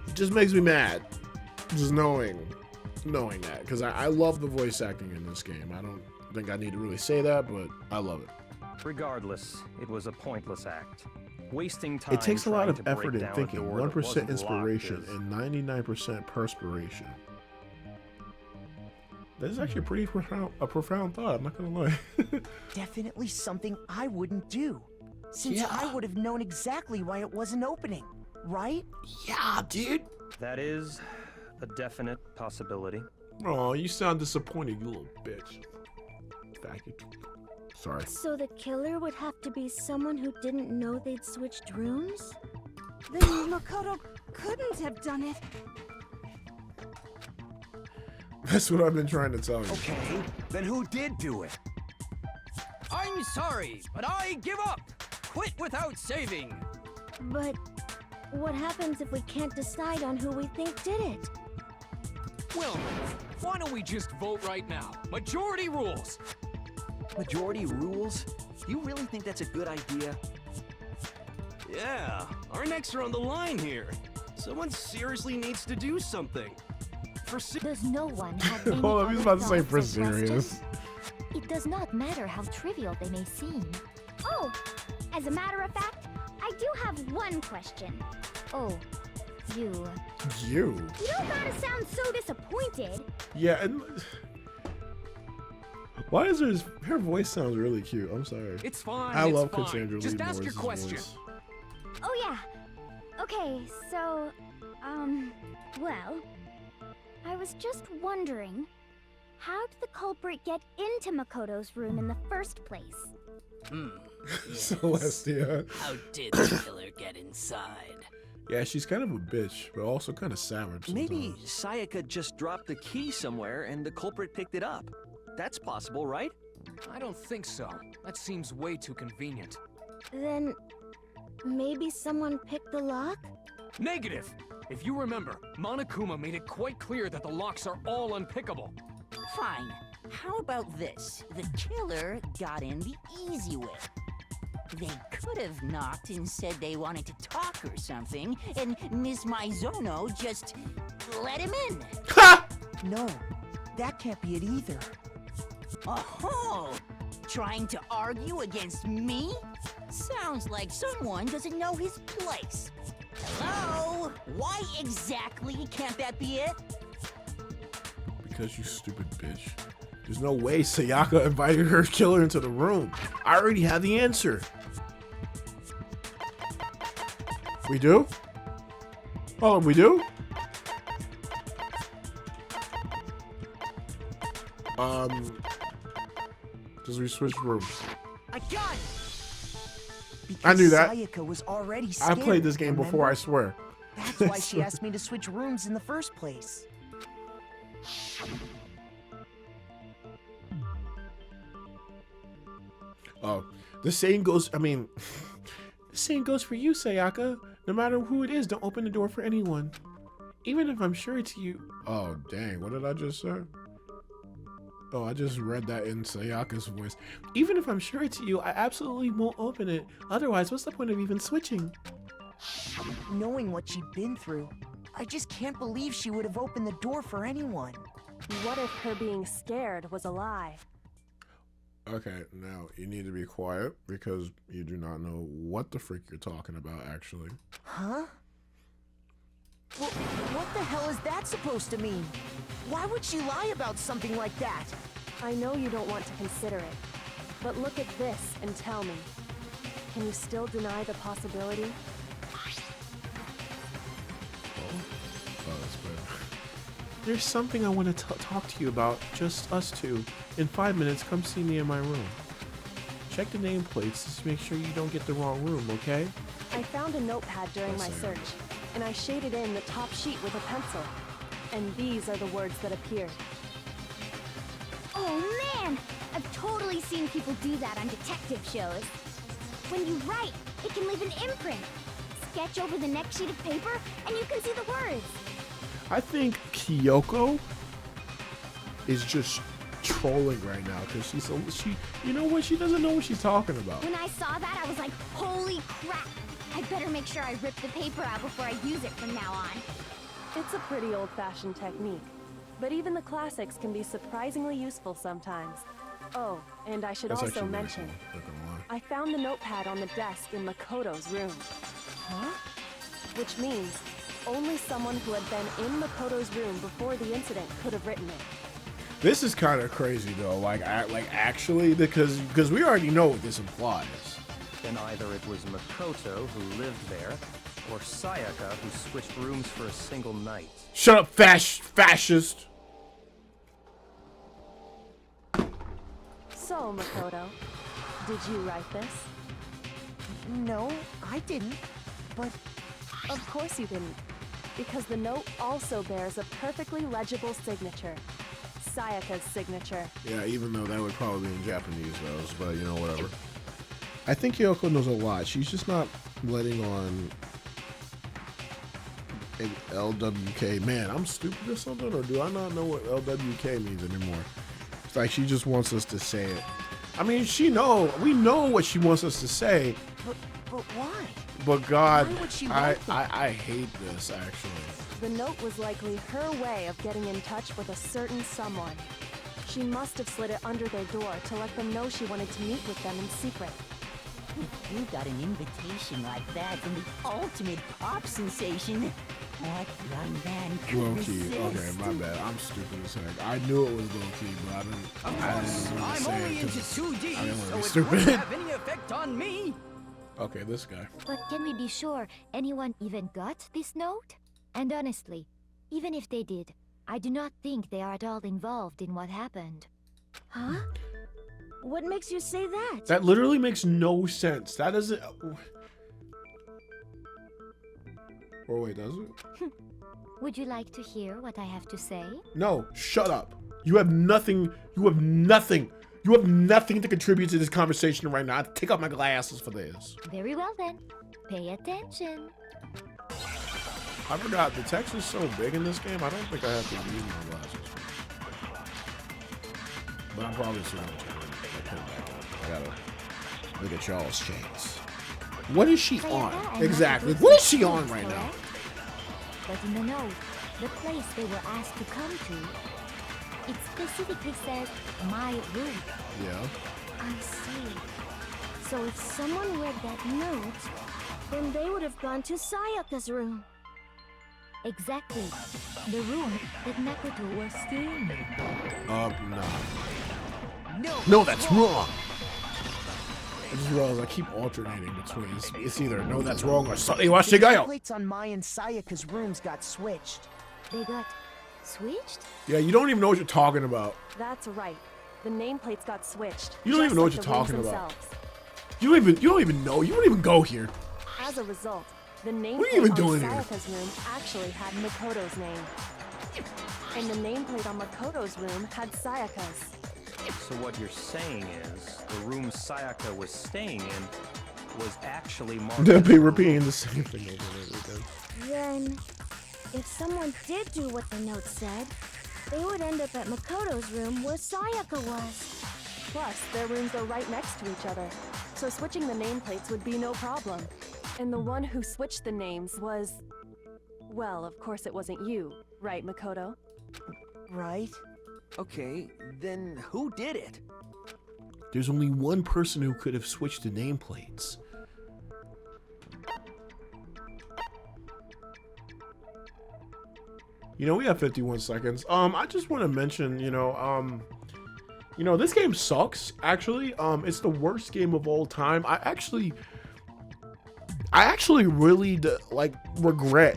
it just makes me mad just knowing that, because I love the voice acting in this game. I don't think I need to really say that, but I love it. Regardless, it was a pointless act. Wasting time. It takes a lot trying of to break effort in down a thinking, door that 1% wasn't inspiration locked is- and 99% perspiration. That is actually a profound thought, I'm not gonna lie. Definitely something I wouldn't do, since I would have known exactly why it wasn't opening, right? Yeah, dude. That is a definite possibility. Oh, you sound disappointed, you little bitch. Faggot. Sorry. So the killer would have to be someone who didn't know they'd switched rooms? Then Makoto couldn't have done it. That's what I've been trying to tell you. Okay, then who did do it? I'm sorry, but I give up. Quit without saving. But what happens if we can't decide on who we think did it? Well, why don't we just vote right now? Majority rules. Majority rules? You really think that's a good idea? Yeah, our necks are on the line here. Someone seriously needs to do something. Does no one have any Hold on, he's other about to say thoughts for or serious. questions? It does not matter how trivial they may seem. Oh, as a matter of fact, I do have one question. Oh, you. You? You don't gotta sound so disappointed. Yeah, and why is her voice sounds really cute? I'm sorry. It's fine. I love fine. Cassandra Just Lee ask your Morris's question. voice. Oh yeah. Okay, so, well, I was just wondering, How did the culprit get into Makoto's room in the first place? Yes. Celestia. How did the killer get inside? Yeah, she's kind of a bitch, but also kind of savage sometimes. Maybe Sayaka just dropped the key somewhere and the culprit picked it up. That's possible, right? I don't think so. That seems way too convenient. Then maybe someone picked the lock? Negative! If you remember, Monokuma made it quite clear that the locks are all unpickable. Fine. How about this? The killer got in the easy way. They could have knocked and said they wanted to talk or something, and Miss Maizono just let him in. Ha! No, that can't be it either. Oh, trying to argue against me? Sounds like someone doesn't know his place. Hello? Why exactly can't that be it? Because you stupid bitch. There's no way Sayaka invited her killer into the room. I already have the answer. We do? Oh, we do? Because we switched rooms. I got it! Because I knew that. Sayaka was already I scared, played this game before, I swear. That's why she asked me to switch rooms in the first place. Oh, the saying goes, the saying goes for you, Sayaka. No matter who it is, don't open the door for anyone. Even if I'm sure it's you. Oh, dang, what did I just say? Oh, I just read that in Sayaka's voice. Even if I'm sure it's you, I absolutely won't open it. Otherwise, what's the point of even switching? Knowing what she'd been through, I just can't believe she would have opened the door for anyone. What if her being scared was a lie? Okay, now you need to be quiet because you do not know what the freak you're talking about, actually. Huh? Well, what the hell is that supposed to mean? Why would she lie about something like that? I know you don't want to consider it, but look at this and tell me. Can you still deny the possibility? Oh, that's better. There's something I want to talk to you about, just us two. In 5 minutes, come see me in my room. Check the nameplates just to make sure you don't get the wrong room, okay? I found a notepad during my search, and I shaded in the top sheet with a pencil. And these are the words that appeared. Oh man! I've totally seen people do that on detective shows. When you write, it can leave an imprint. Sketch over the next sheet of paper, and you can see the words. I think Kyoko is just trolling right now because she you know what, she doesn't know what she's talking about. When I saw that, I was like, holy crap! I better make sure I rip the paper out before I use it from now on. It's a pretty old-fashioned technique, but even the classics can be surprisingly useful sometimes. Oh, and I should also mention, I found the notepad on the desk in Makoto's room. Huh? Which means only someone who had been in Makoto's room before the incident could have written it. This is kind of crazy though, like actually, because we already know what this implies. Then either it was Makoto who lived there, or Sayaka who switched rooms for a single night. Shut up, fascist! So, Makoto, did you write this? No, I didn't. But of course you didn't, because the note also bears a perfectly legible signature. Sayaka's signature. Yeah, even though that would probably be in Japanese though, but you know, whatever. I think Kyoko knows a lot. She's just not letting on an LWK. Man, I'm stupid or something, or do I not know what LWK means anymore? It's like she just wants us to say it. I mean, we know what she wants us to say. But why? But God, Why would she I hate this actually. The note was likely her way of getting in touch with a certain someone. She must have slid it under their door to let them know she wanted to meet with them in secret. If you got an invitation like that from the ultimate pop sensation, what young man could Low-key, resist? okay, my bad. I'm stupid as heck. I knew it was low-key, but I didn't want to say only it into 'cause 2D, I didn't want to so be it stupid. won't have any effect on me. Okay, this guy. But can we be sure anyone even got this note? And honestly, even if they did, I do not think they are at all involved in what happened. Huh? What makes you say that? That literally makes no sense. That doesn't... Or wait, does it? Would you like to hear what I have to say? No, shut up. You have nothing. You have nothing. You have nothing to contribute to this conversation right now. I have to take off my glasses for this. Very well then. Pay attention. I forgot, the text is so big in this game, I don't think I have to use my glasses. But I'm probably still going to put it back on. I gotta look at y'all's chains. What is she on? Exactly. What is she on right now? But in the note, the place they were asked to come to, it specifically says, my room. Yeah. I see. So if someone read that note, then they would have gone to Sayaka's room. Exactly. The room that Makoto was staying in. No, that's wrong. I just realized I keep alternating between. It's either no, that's wrong, or something. Watch the guy out. Plates on Mai and Sayaka's rooms got switched. They got switched? Yeah, you don't even know what you're talking about. That's right. The nameplates got switched. You don't even know what you're talking about. You don't even know. You don't even go here. As a result, the nameplate What are you even on doing here? Sayaka's room actually had Makoto's name. And the nameplate on Makoto's room had Sayaka's. So what you're saying is, the room Sayaka was staying in was actually marked... They'll be repeating the same thing over and over again. Then, if someone did do what the note said, they would end up at Makoto's room where Sayaka was. Plus, their rooms are right next to each other, so switching the nameplates would be no problem. And the one who switched the names was... Well, of course it wasn't you, right, Makoto? Right? Okay, then who did it? There's only one person who could have switched the nameplates. You know, we have 51 seconds. I just want to mention, you know, this game sucks, actually. It's the worst game of all time. I actually really, regret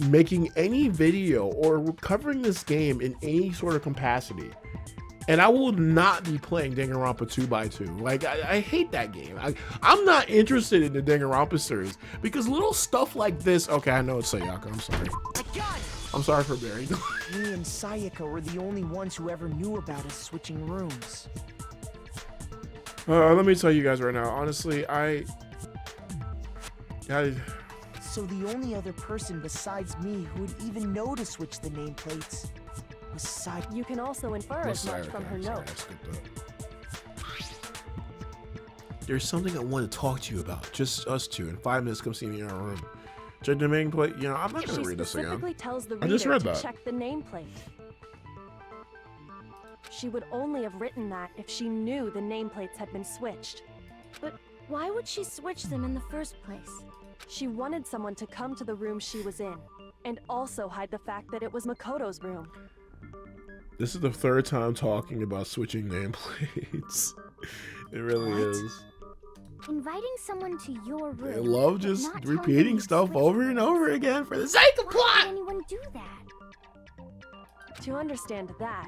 making any video or covering this game in any sort of capacity. And I will not be playing Danganronpa 2x2. Like, I hate that game. I'm not interested in the Danganronpa series because little stuff like this... Okay, I know it's Sayaka. I'm sorry. I'm sorry for burying them. Me and Sayaka were the only ones who ever knew about us switching rooms. Let me tell you guys right now. Honestly, So the only other person besides me who would even know to switch the nameplates was Sayaka. You can also infer as much from her note. There's something I want to talk to you about. Just us two. In 5 minutes, come see me in our room. Check the nameplate. You know, I'm not going to read this again. She specifically tells the I just reader read to that. check the nameplate. She would only have written that if she knew the nameplates had been switched. But why would she switch them in the first place? She wanted someone to come to the room she was in, and also hide the fact that it was Makoto's room. This is the 3rd time talking about switching nameplates. It really is. Inviting someone to your room. They love just repeating stuff over and over again for the sake of plot. Why would anyone do that? To understand that,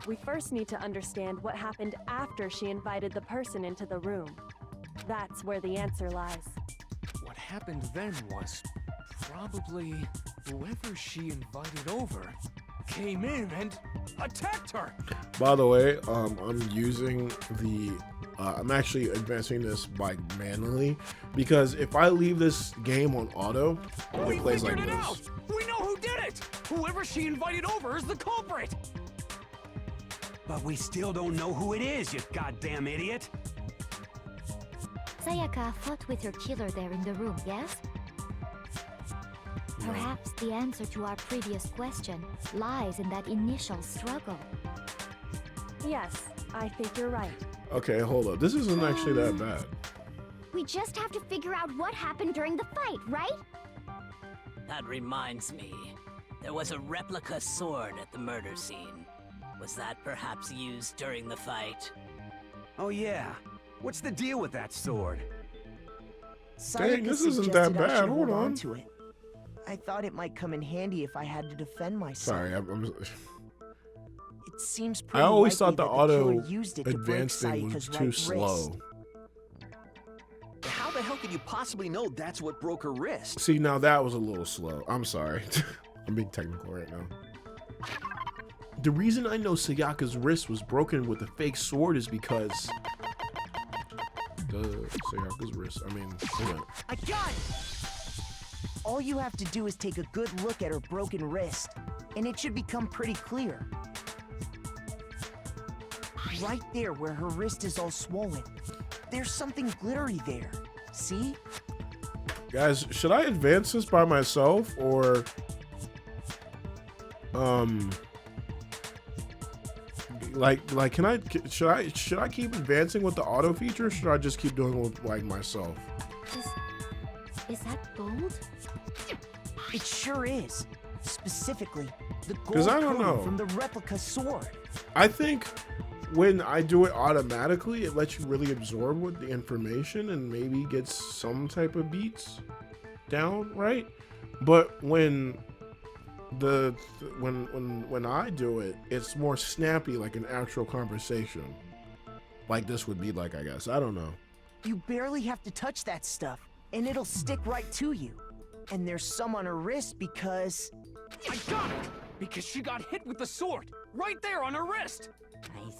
we first need to understand what happened after she invited the person into the room. That's where the answer lies. What happened then was probably whoever she invited over came in and attacked her. By the way, I'm using the I'm actually advancing this manually because if I leave this game on auto, it plays like this. Out. We know who did it. Whoever she invited over is the culprit. But we still don't know who it is, you goddamn idiot. Sayaka fought with her killer there in the room, yes? Perhaps the answer to our previous question lies in that initial struggle. Yes, I think you're right. Okay, hold up. This isn't actually that bad. We just have to figure out what happened during the fight, right? That reminds me. There was a replica sword at the murder scene. Was that perhaps used during the fight? Oh yeah. What's the deal with that sword? Dang, this isn't that bad. Hold on. To it. I thought it might come in handy if I had to defend myself. Sorry, It seems I pretty always likely thought the that killer auto used it to break advance thing was Sayaka's too right slow. wrist. How the hell could you possibly know that's what broke her wrist? See, now that was a little slow. I'm sorry. I'm being technical right now. The reason I know Sayaka's wrist was broken with a fake sword is because... Sayaka's wrist. I mean, I got it! All you have to do is take a good look at her broken wrist, and it should become pretty clear. Right there where her wrist is all swollen, there's something glittery there. See? Guys, should I advance this by myself or like should I keep advancing with the auto feature, or should I just keep doing it with like myself? Is that gold? It sure is. Specifically, the 'Cause gold I don't coating know. from the replica sword. I think when I do it automatically, it lets you really absorb with the information and maybe gets some type of beats down, right? But when when I do it, it's more snappy, like an actual conversation. Like this would be like, I guess. I don't know. You barely have to touch that stuff, and it'll stick right to you. And there's some on her wrist because... I got it! Because she got hit with the sword! Right there on her wrist! I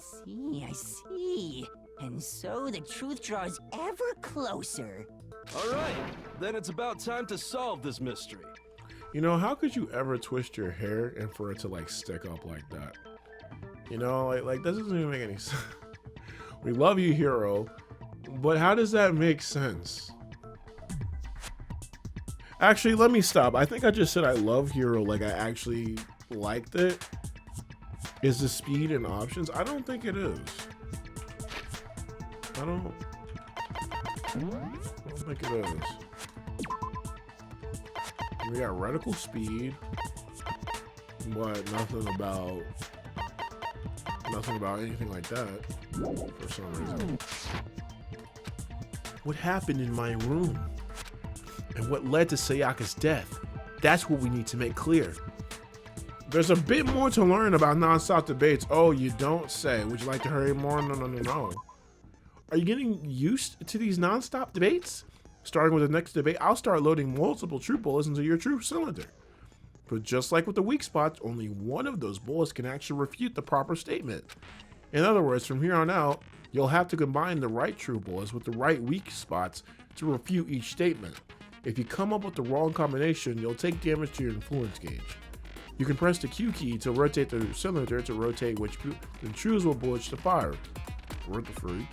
see. And so the truth draws ever closer. All right, then it's about time to solve this mystery. You know, how could you ever twist your hair and for it to like stick up like that? You know, like that doesn't even make any sense. We love you, Hero, but how does that make sense? Actually, let me stop. I think I just said I love Hero like I actually liked it. Is the speed and options? I don't think it is. I don't think it is. We got reticle speed, but nothing about anything like that for some reason. What happened in my room? And what led to Sayaka's death? That's what we need to make clear. There's a bit more to learn about non-stop debates. Oh, you don't say. Would you like to hurry more? No. Are you getting used to these non-stop debates? Starting with the next debate, I'll start loading multiple true bullets into your true cylinder. But just like with the weak spots, only one of those bullets can actually refute the proper statement. In other words, from here on out, you'll have to combine the right true bullets with the right weak spots to refute each statement. If you come up with the wrong combination, you'll take damage to your influence gauge. You can press the Q key to rotate the cylinder to rotate which and choose what bullets to fire. Word the free.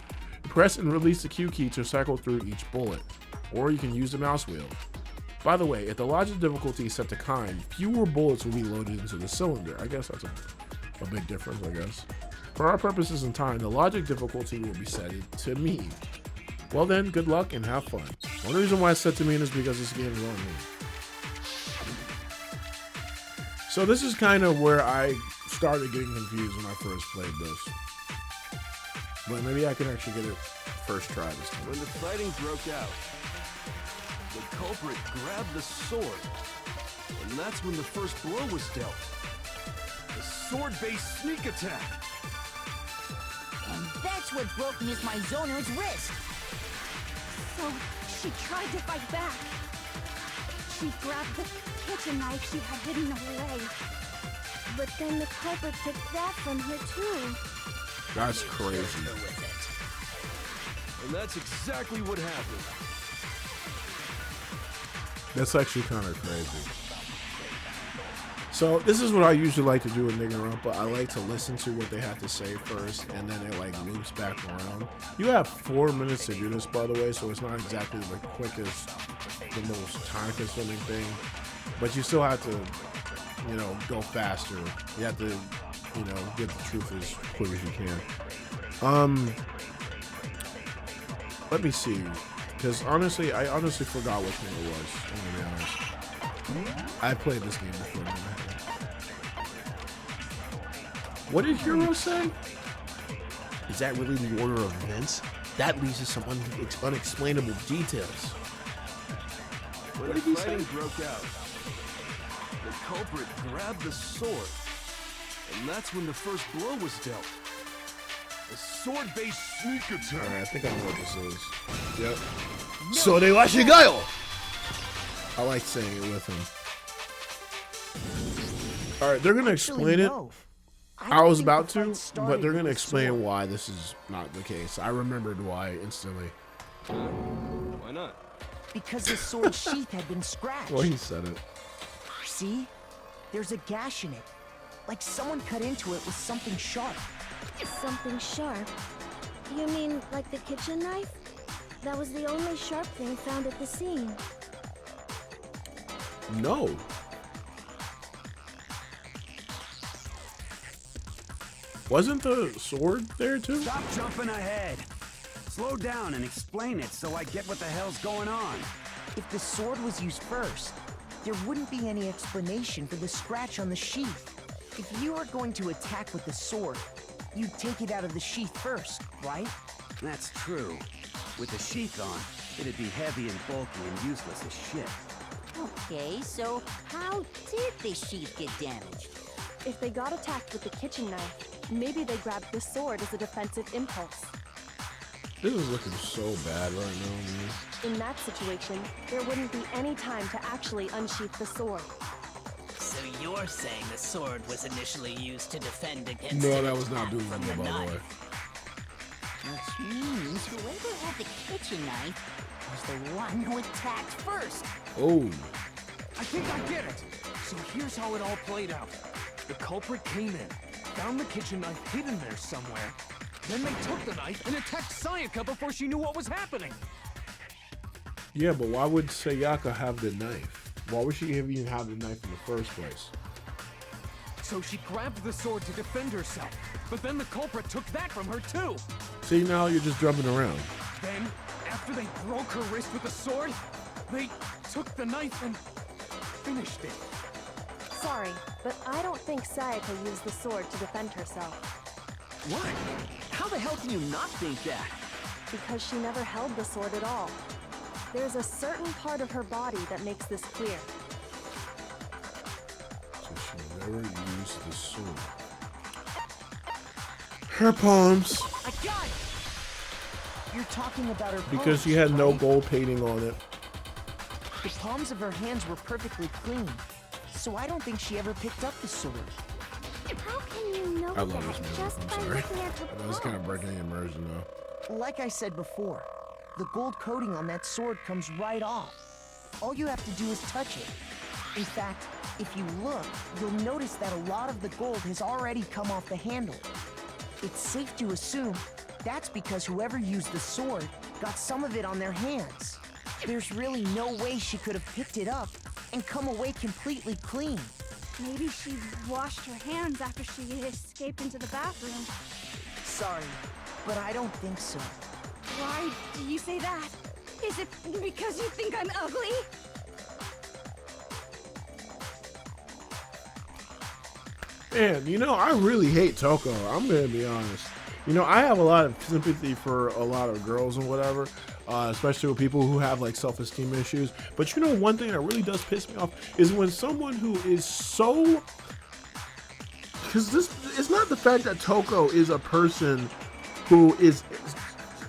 Press and release the Q key to cycle through each bullet, or you can use the mouse wheel. By the way, if the logic difficulty is set to kind, fewer bullets will be loaded into the cylinder. I guess that's a big difference, I guess. For our purposes in time, the logic difficulty will be set to mean. Well then, good luck and have fun. One reason why it's set to mean is because this game is on me. So this is kind of where I started getting confused when I first played this. But maybe I can actually get it first try this time. When the fighting broke out, the culprit grabbed the sword, and that's when the first blow was dealt. The sword-based sneak attack. And that's what broke Miss Mizoner's wrist. So, she tried to fight back. She grabbed the kitchen knife she had hidden away. But then the culprit took that from her too. That's crazy. And that's exactly what happened. That's actually kind of crazy. So this is what I usually like to do with Danganronpa. I like to listen to what they have to say first, and then it like loops back around. You have 4 minutes to do this, by the way, so it's not exactly the quickest, the most time-consuming thing, but you still have to, you know, go faster. You have to, you know, get the truth as quick as you can. Let me see, because honestly, I honestly forgot which one it was. I'm gonna be honest. I played this game before. What did Hero say? Is that really the order of events? That leads to some unexplainable details. When the fighting broke out, The culprit grabbed the sword, and that's when the first blow was dealt. A sword-based sneak attack. Alright, I think I know what this is. Yep. So they watch you go! I like saying it with him. Alright, they're gonna explain it. I was about to, but they're gonna explain why this is not the case. I remembered why instantly. Why not? Because the sword sheath had been scratched. Well, he said it. See? There's a gash in it. Like someone cut into it with something sharp. Something sharp? You mean like the kitchen knife? That was the only sharp thing found at the scene. No. Wasn't the sword there too? Stop jumping ahead. Slow down and explain it so I get what the hell's going on. If the sword was used first, there wouldn't be any explanation for the scratch on the sheath. If you were going to attack with the sword, you'd take it out of the sheath first, right? That's true. With the sheath on, it'd be heavy and bulky and useless as shit. Okay, so how did the sheath get damaged? If they got attacked with the kitchen knife, maybe they grabbed the sword as a defensive impulse. This is looking so bad right now, man. In that situation, there wouldn't be any time to actually unsheath the sword. So you're saying the sword was initially used to defend against No, an that was not attack doing from it, the by the way. knife? Which means whoever had the kitchen knife was the one who attacked first. Oh. I think I get it. So here's how it all played out. The culprit came in, found the kitchen knife hidden there somewhere. Then they took the knife and attacked Sayaka before she knew what was happening. Yeah, but why would Sayaka have the knife? Why would she even have the knife in the first place? So she grabbed the sword to defend herself, but then the culprit took that from her too. See, now you're just jumping around. Then, after they broke her wrist with the sword, they took the knife and finished it. Sorry, but I don't think Sayaka used the sword to defend herself. What? How the hell can you not think that? Because she never held the sword at all. There's a certain part of her body that makes this clear. So she never used the sword. Her palms. I got it! You're talking about her palms, Because she had no right? gold painting on it. The palms of her hands were perfectly clean, so I don't think she ever picked up the sword. How can you know I love that this music, just I'm by sorry. looking at her I know it's kind of breaking the immersion though. Like I said before, the gold coating on that sword comes right off. All you have to do is touch it. In fact, if you look, you'll notice that a lot of the gold has already come off the handle. It's safe to assume that's because whoever used the sword got some of it on their hands. There's really no way she could have picked it up and come away completely clean. Maybe she washed her hands after she escaped into the bathroom. Sorry, but I don't think so. Why do you say that? Is it because you think I'm ugly? Man, you know, I really hate Toko. I'm gonna be honest. You know, I have a lot of sympathy for a lot of girls and whatever, especially with people who have like self-esteem issues. But you know, one thing that really does piss me off is when someone who is so, because this it's not the fact that Toko is a person who is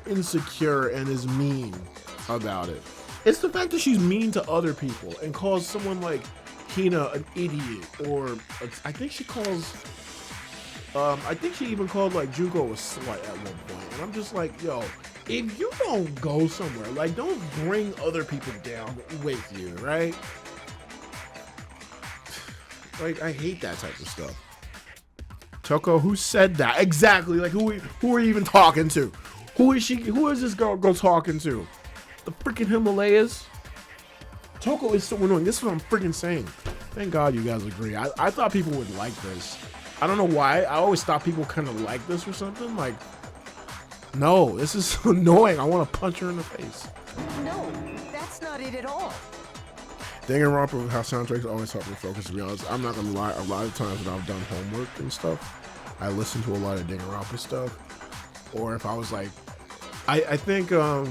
insecure and is mean about it. It's the fact that she's mean to other people and calls someone like Hina an idiot, or I think she calls, I think she even called like Junko a slut at one point. And I'm just like, yo, if you don't go somewhere, like don't bring other people down with you, right? Like I hate that type of stuff. Toko, who said that? Exactly. Like who are you even talking to? Who is she? Who is this girl talking to? The freaking Himalayas? Toko is so annoying. This is what I'm freaking saying. Thank God you guys agree. I thought people would like this. I don't know why. I always thought people kind of like this or something. Like, no, this is annoying. I want to punch her in the face. No, that's not it at all. Danganronpa, how soundtracks always help me focus, to be honest. I'm not going to lie. A lot of times when I've done homework and stuff, I listen to a lot of Danganronpa stuff. Or if I was like, I think, I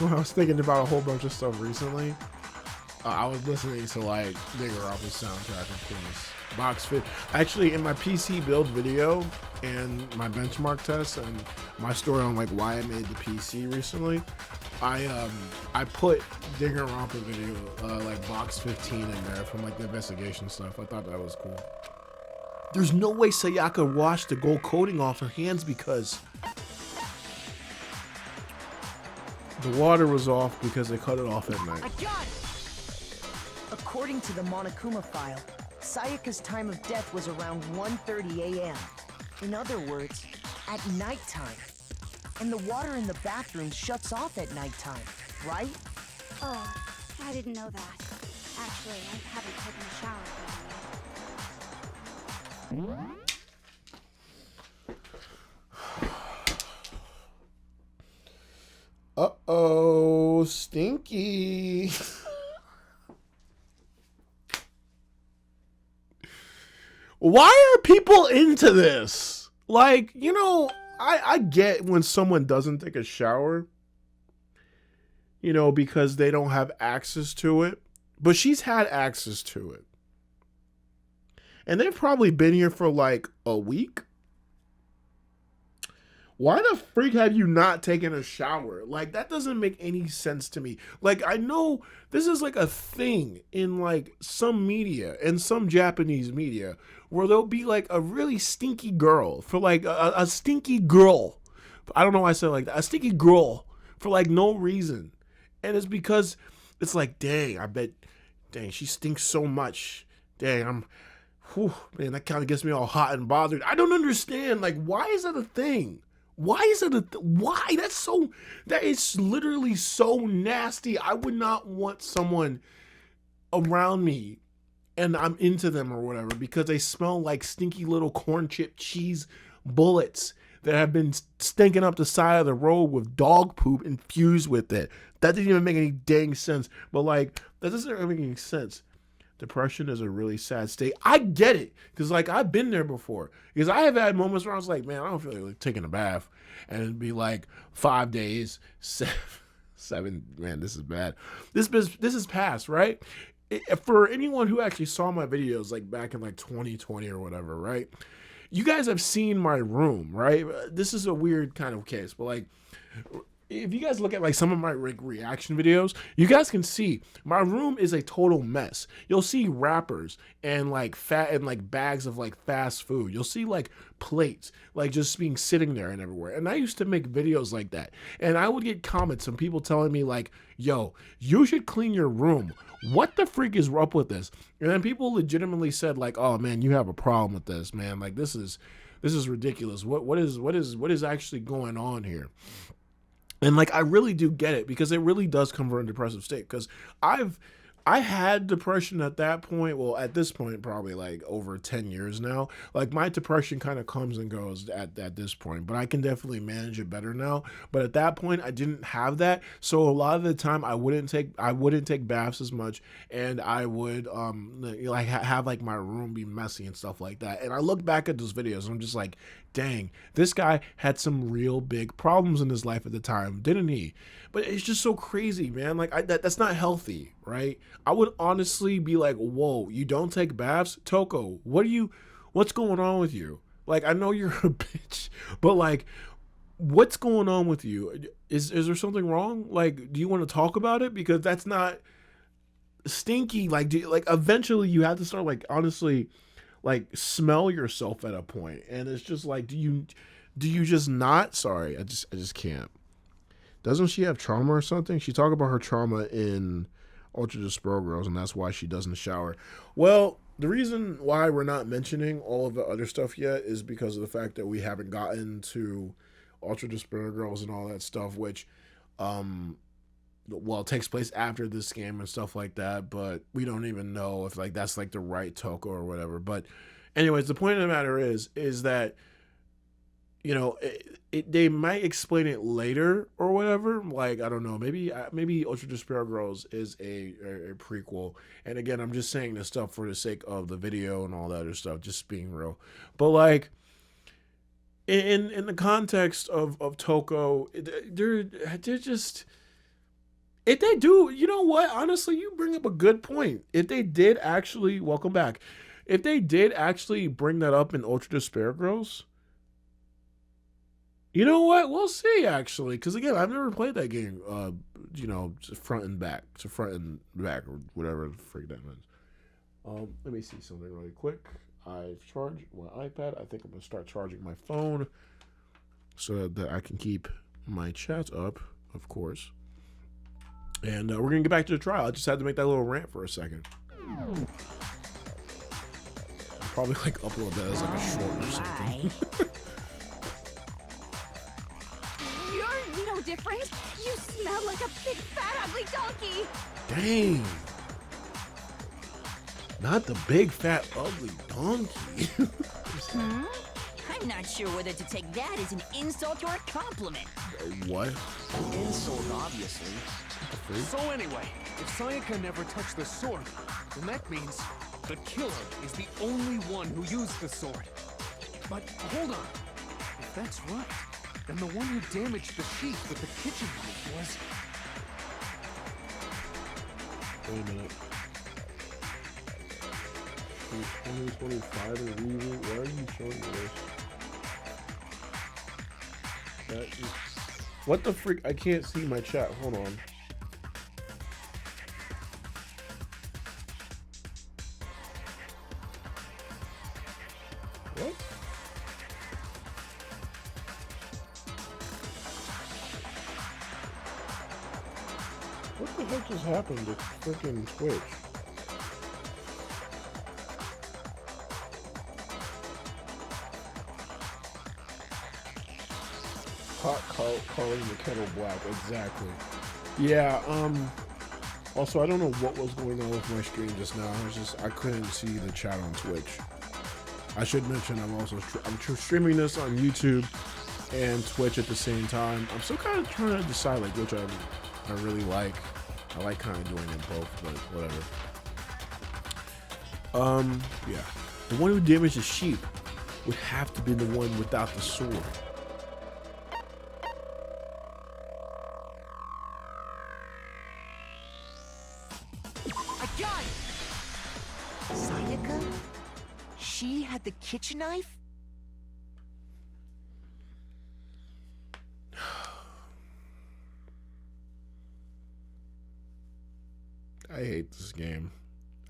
was thinking about a whole bunch of stuff recently. I was listening to like Danganronpa's soundtrack, of course. Box Fit. Actually, in my PC build video and my benchmark test and my story on like why I made the PC recently, I put Danganronpa video like box 15 in there from like the investigation stuff. I thought that was cool. There's no way Sayaka washed the gold coating off her hands because the water was off because they cut it off at night. I got it! According to the Monokuma file, Sayaka's time of death was around 1:30 a.m. In other words, at nighttime. And the water in the bathroom shuts off at nighttime, right? Oh, I didn't know that. Actually, I haven't taken a shower yet. Uh-oh, stinky. Why are people into this? Like, you know, I get when someone doesn't take a shower, you know, because they don't have access to it. But she's had access to it. And they've probably been here for like a week. Why the freak have you not taken a shower? Like, that doesn't make any sense to me. Like, I know this is like a thing in like some media and some Japanese media where there'll be like a really stinky girl for like a stinky girl. I don't know why I said like that. A stinky girl for like no reason. And it's because it's like, dang, dang, she stinks so much. Dang, man, that kind of gets me all hot and bothered. I don't understand. Like, why is that a thing? Why is it why? That is literally so nasty. I would not want someone around me and I'm into them or whatever because they smell like stinky little corn chip cheese bullets that have been stinking up the side of the road with dog poop infused with it. That didn't even make any dang sense. But like, that doesn't really make any sense. Depression is a really sad state. I get it. Because, like, I've been there before. Because I have had moments where I was like, man, I don't feel like taking a bath. And it'd be like 5 days, seven. Man, this is bad. This is past, right? For anyone who actually saw my videos, like, back in, like, 2020 or whatever, right? You guys have seen my room, right? This is a weird kind of case. But, like, if you guys look at like some of my reaction videos, you guys can see my room is a total mess. You'll see wrappers and like bags of like fast food. You'll see like plates like just being sitting there and everywhere. And I used to make videos like that. And I would get comments from people telling me like, yo, you should clean your room. What the freak is up with this? And then people legitimately said like, oh man, you have a problem with this, man. Like this is ridiculous. What is actually going on here? And like, I really do get it because it really does come from a depressive state. Because I had depression at that point. Well, at this point, probably like over 10 years now. Like my depression kind of comes and goes at this point, but I can definitely manage it better now. But at that point, I didn't have that. So a lot of the time I wouldn't take baths as much. And I would, like have like my room be messy and stuff like that. And I look back at those videos and I'm just like, dang, this guy had some real big problems in his life at the time, didn't he? But it's just so crazy, man. Like that's not healthy, right? I would honestly be like, whoa, you don't take baths? Toko, what's going on with you? Like, I know you're a bitch, but like, what's going on with you? Is there something wrong? Like, do you want to talk about it? Because that's not stinky. Like, eventually you have to start like, honestly, like smell yourself at a point. And it's just like, do you just not? Sorry, I just can't. Doesn't she have trauma or something? She talked about her trauma in Ultra Dispersed Girls, and that's why she doesn't shower. Well, the reason why we're not mentioning all of the other stuff yet is because of the fact that we haven't gotten to Ultra Dispersed Girls and all that stuff, which, well, it takes place after this game and stuff like that, but we don't even know if like that's like the right Toko or whatever. But anyways, the point of the matter is that, you know, they might explain it later or whatever. Like, I don't know, maybe Ultra Dispersed Girls is a prequel. And again, I'm just saying this stuff for the sake of the video and all that other stuff, just being real. But like, in the context of Toko, they're just, If they do, you know what? Honestly, you bring up a good point. If they did actually, welcome back. If they did actually bring that up in Ultra Despair Girls, you know what? We'll see, actually. Because, again, I've never played that game, you know, front and back. To front and back, or whatever the freak that means. Let me see something really quick. I've charged my iPad. I think I'm going to start charging my phone so that I can keep my chat up, of course. And we're going to get back to the trial. I just had to make that little rant for a second. I'll probably, like, upload that as, like, a short or something. You're no different. You smell like a big, fat, ugly donkey. Dang. Not the big, fat, ugly donkey. I'm not sure whether to take that as an insult or a compliment. What? Insult, obviously. So anyway, if Sayaka never touched the sword, then that means the killer is the only one who used the sword. But hold on. If that's right, then the one who damaged the sheath with the kitchen knife was... Wait a minute. 2025 and reboot. Why are you showing me this? That is... What the freak? I can't see my chat. Hold on. What? What the heck just happened to freaking Twitch? Pot calling the kettle black, exactly. Yeah, also I don't know what was going on with my stream just now. I couldn't see the chat on Twitch. I should mention I'm streaming this on YouTube and Twitch at the same time. I'm still kind of trying to decide like which I really like. I like kind of doing them both, but whatever. Yeah. The one who damaged the sheep would have to be the one without the sword. Sayaka? She had the kitchen knife? I hate this game.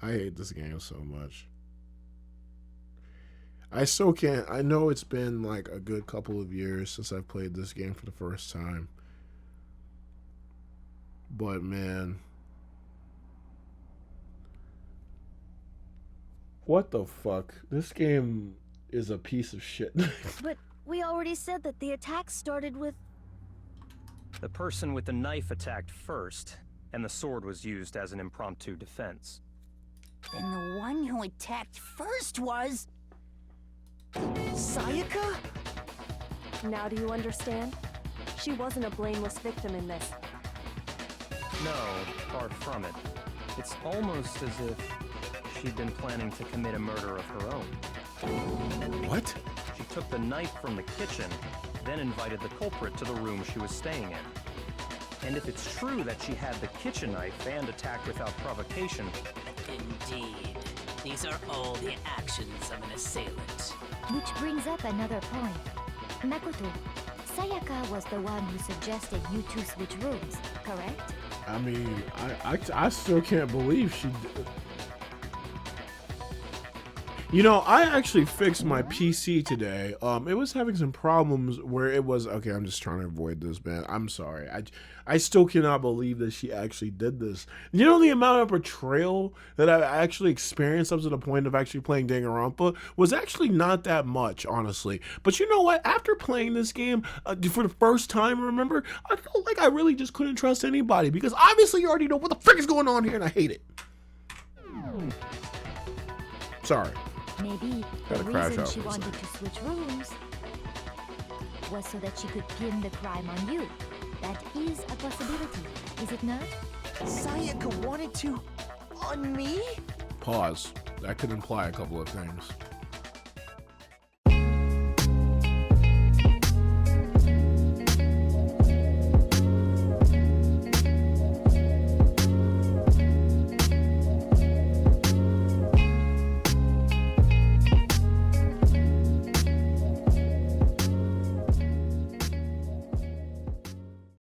I hate this game so much. I still can't. I know it's been like a good couple of years since I've played this game for the first time. But man. What the fuck? This game is a piece of shit. But we already said that the attack started with... The person with the knife attacked first, and the sword was used as an impromptu defense. Then the one who attacked first was... Sayaka? Now do you understand? She wasn't a blameless victim in this. No, far from it. It's almost as if she'd been planning to commit a murder of her own. What? She took the knife from the kitchen, then invited the culprit to the room she was staying in. And if it's true that she had the kitchen knife and attacked without provocation... Indeed. These are all the actions of an assailant. Which brings up another point. Makoto, Sayaka was the one who suggested you two switch rooms, correct? I mean, I still can't believe she did. You know, I actually fixed my PC today. It was having some problems where it was, okay, I'm just trying to avoid this, man. I'm sorry. I still cannot believe that she actually did this. You know, the amount of betrayal that I actually experienced up to the point of actually playing Danganronpa was actually not that much, honestly. But you know what? After playing this game for the first time, remember, I felt like I really just couldn't trust anybody because obviously you already know what the frick is going on here and I hate it. Sorry. Maybe the reason she wanted to switch rooms was so that she could pin the crime on you. That is a possibility, is it not? Sayaka wanted to... on me? Pause. That could imply a couple of things.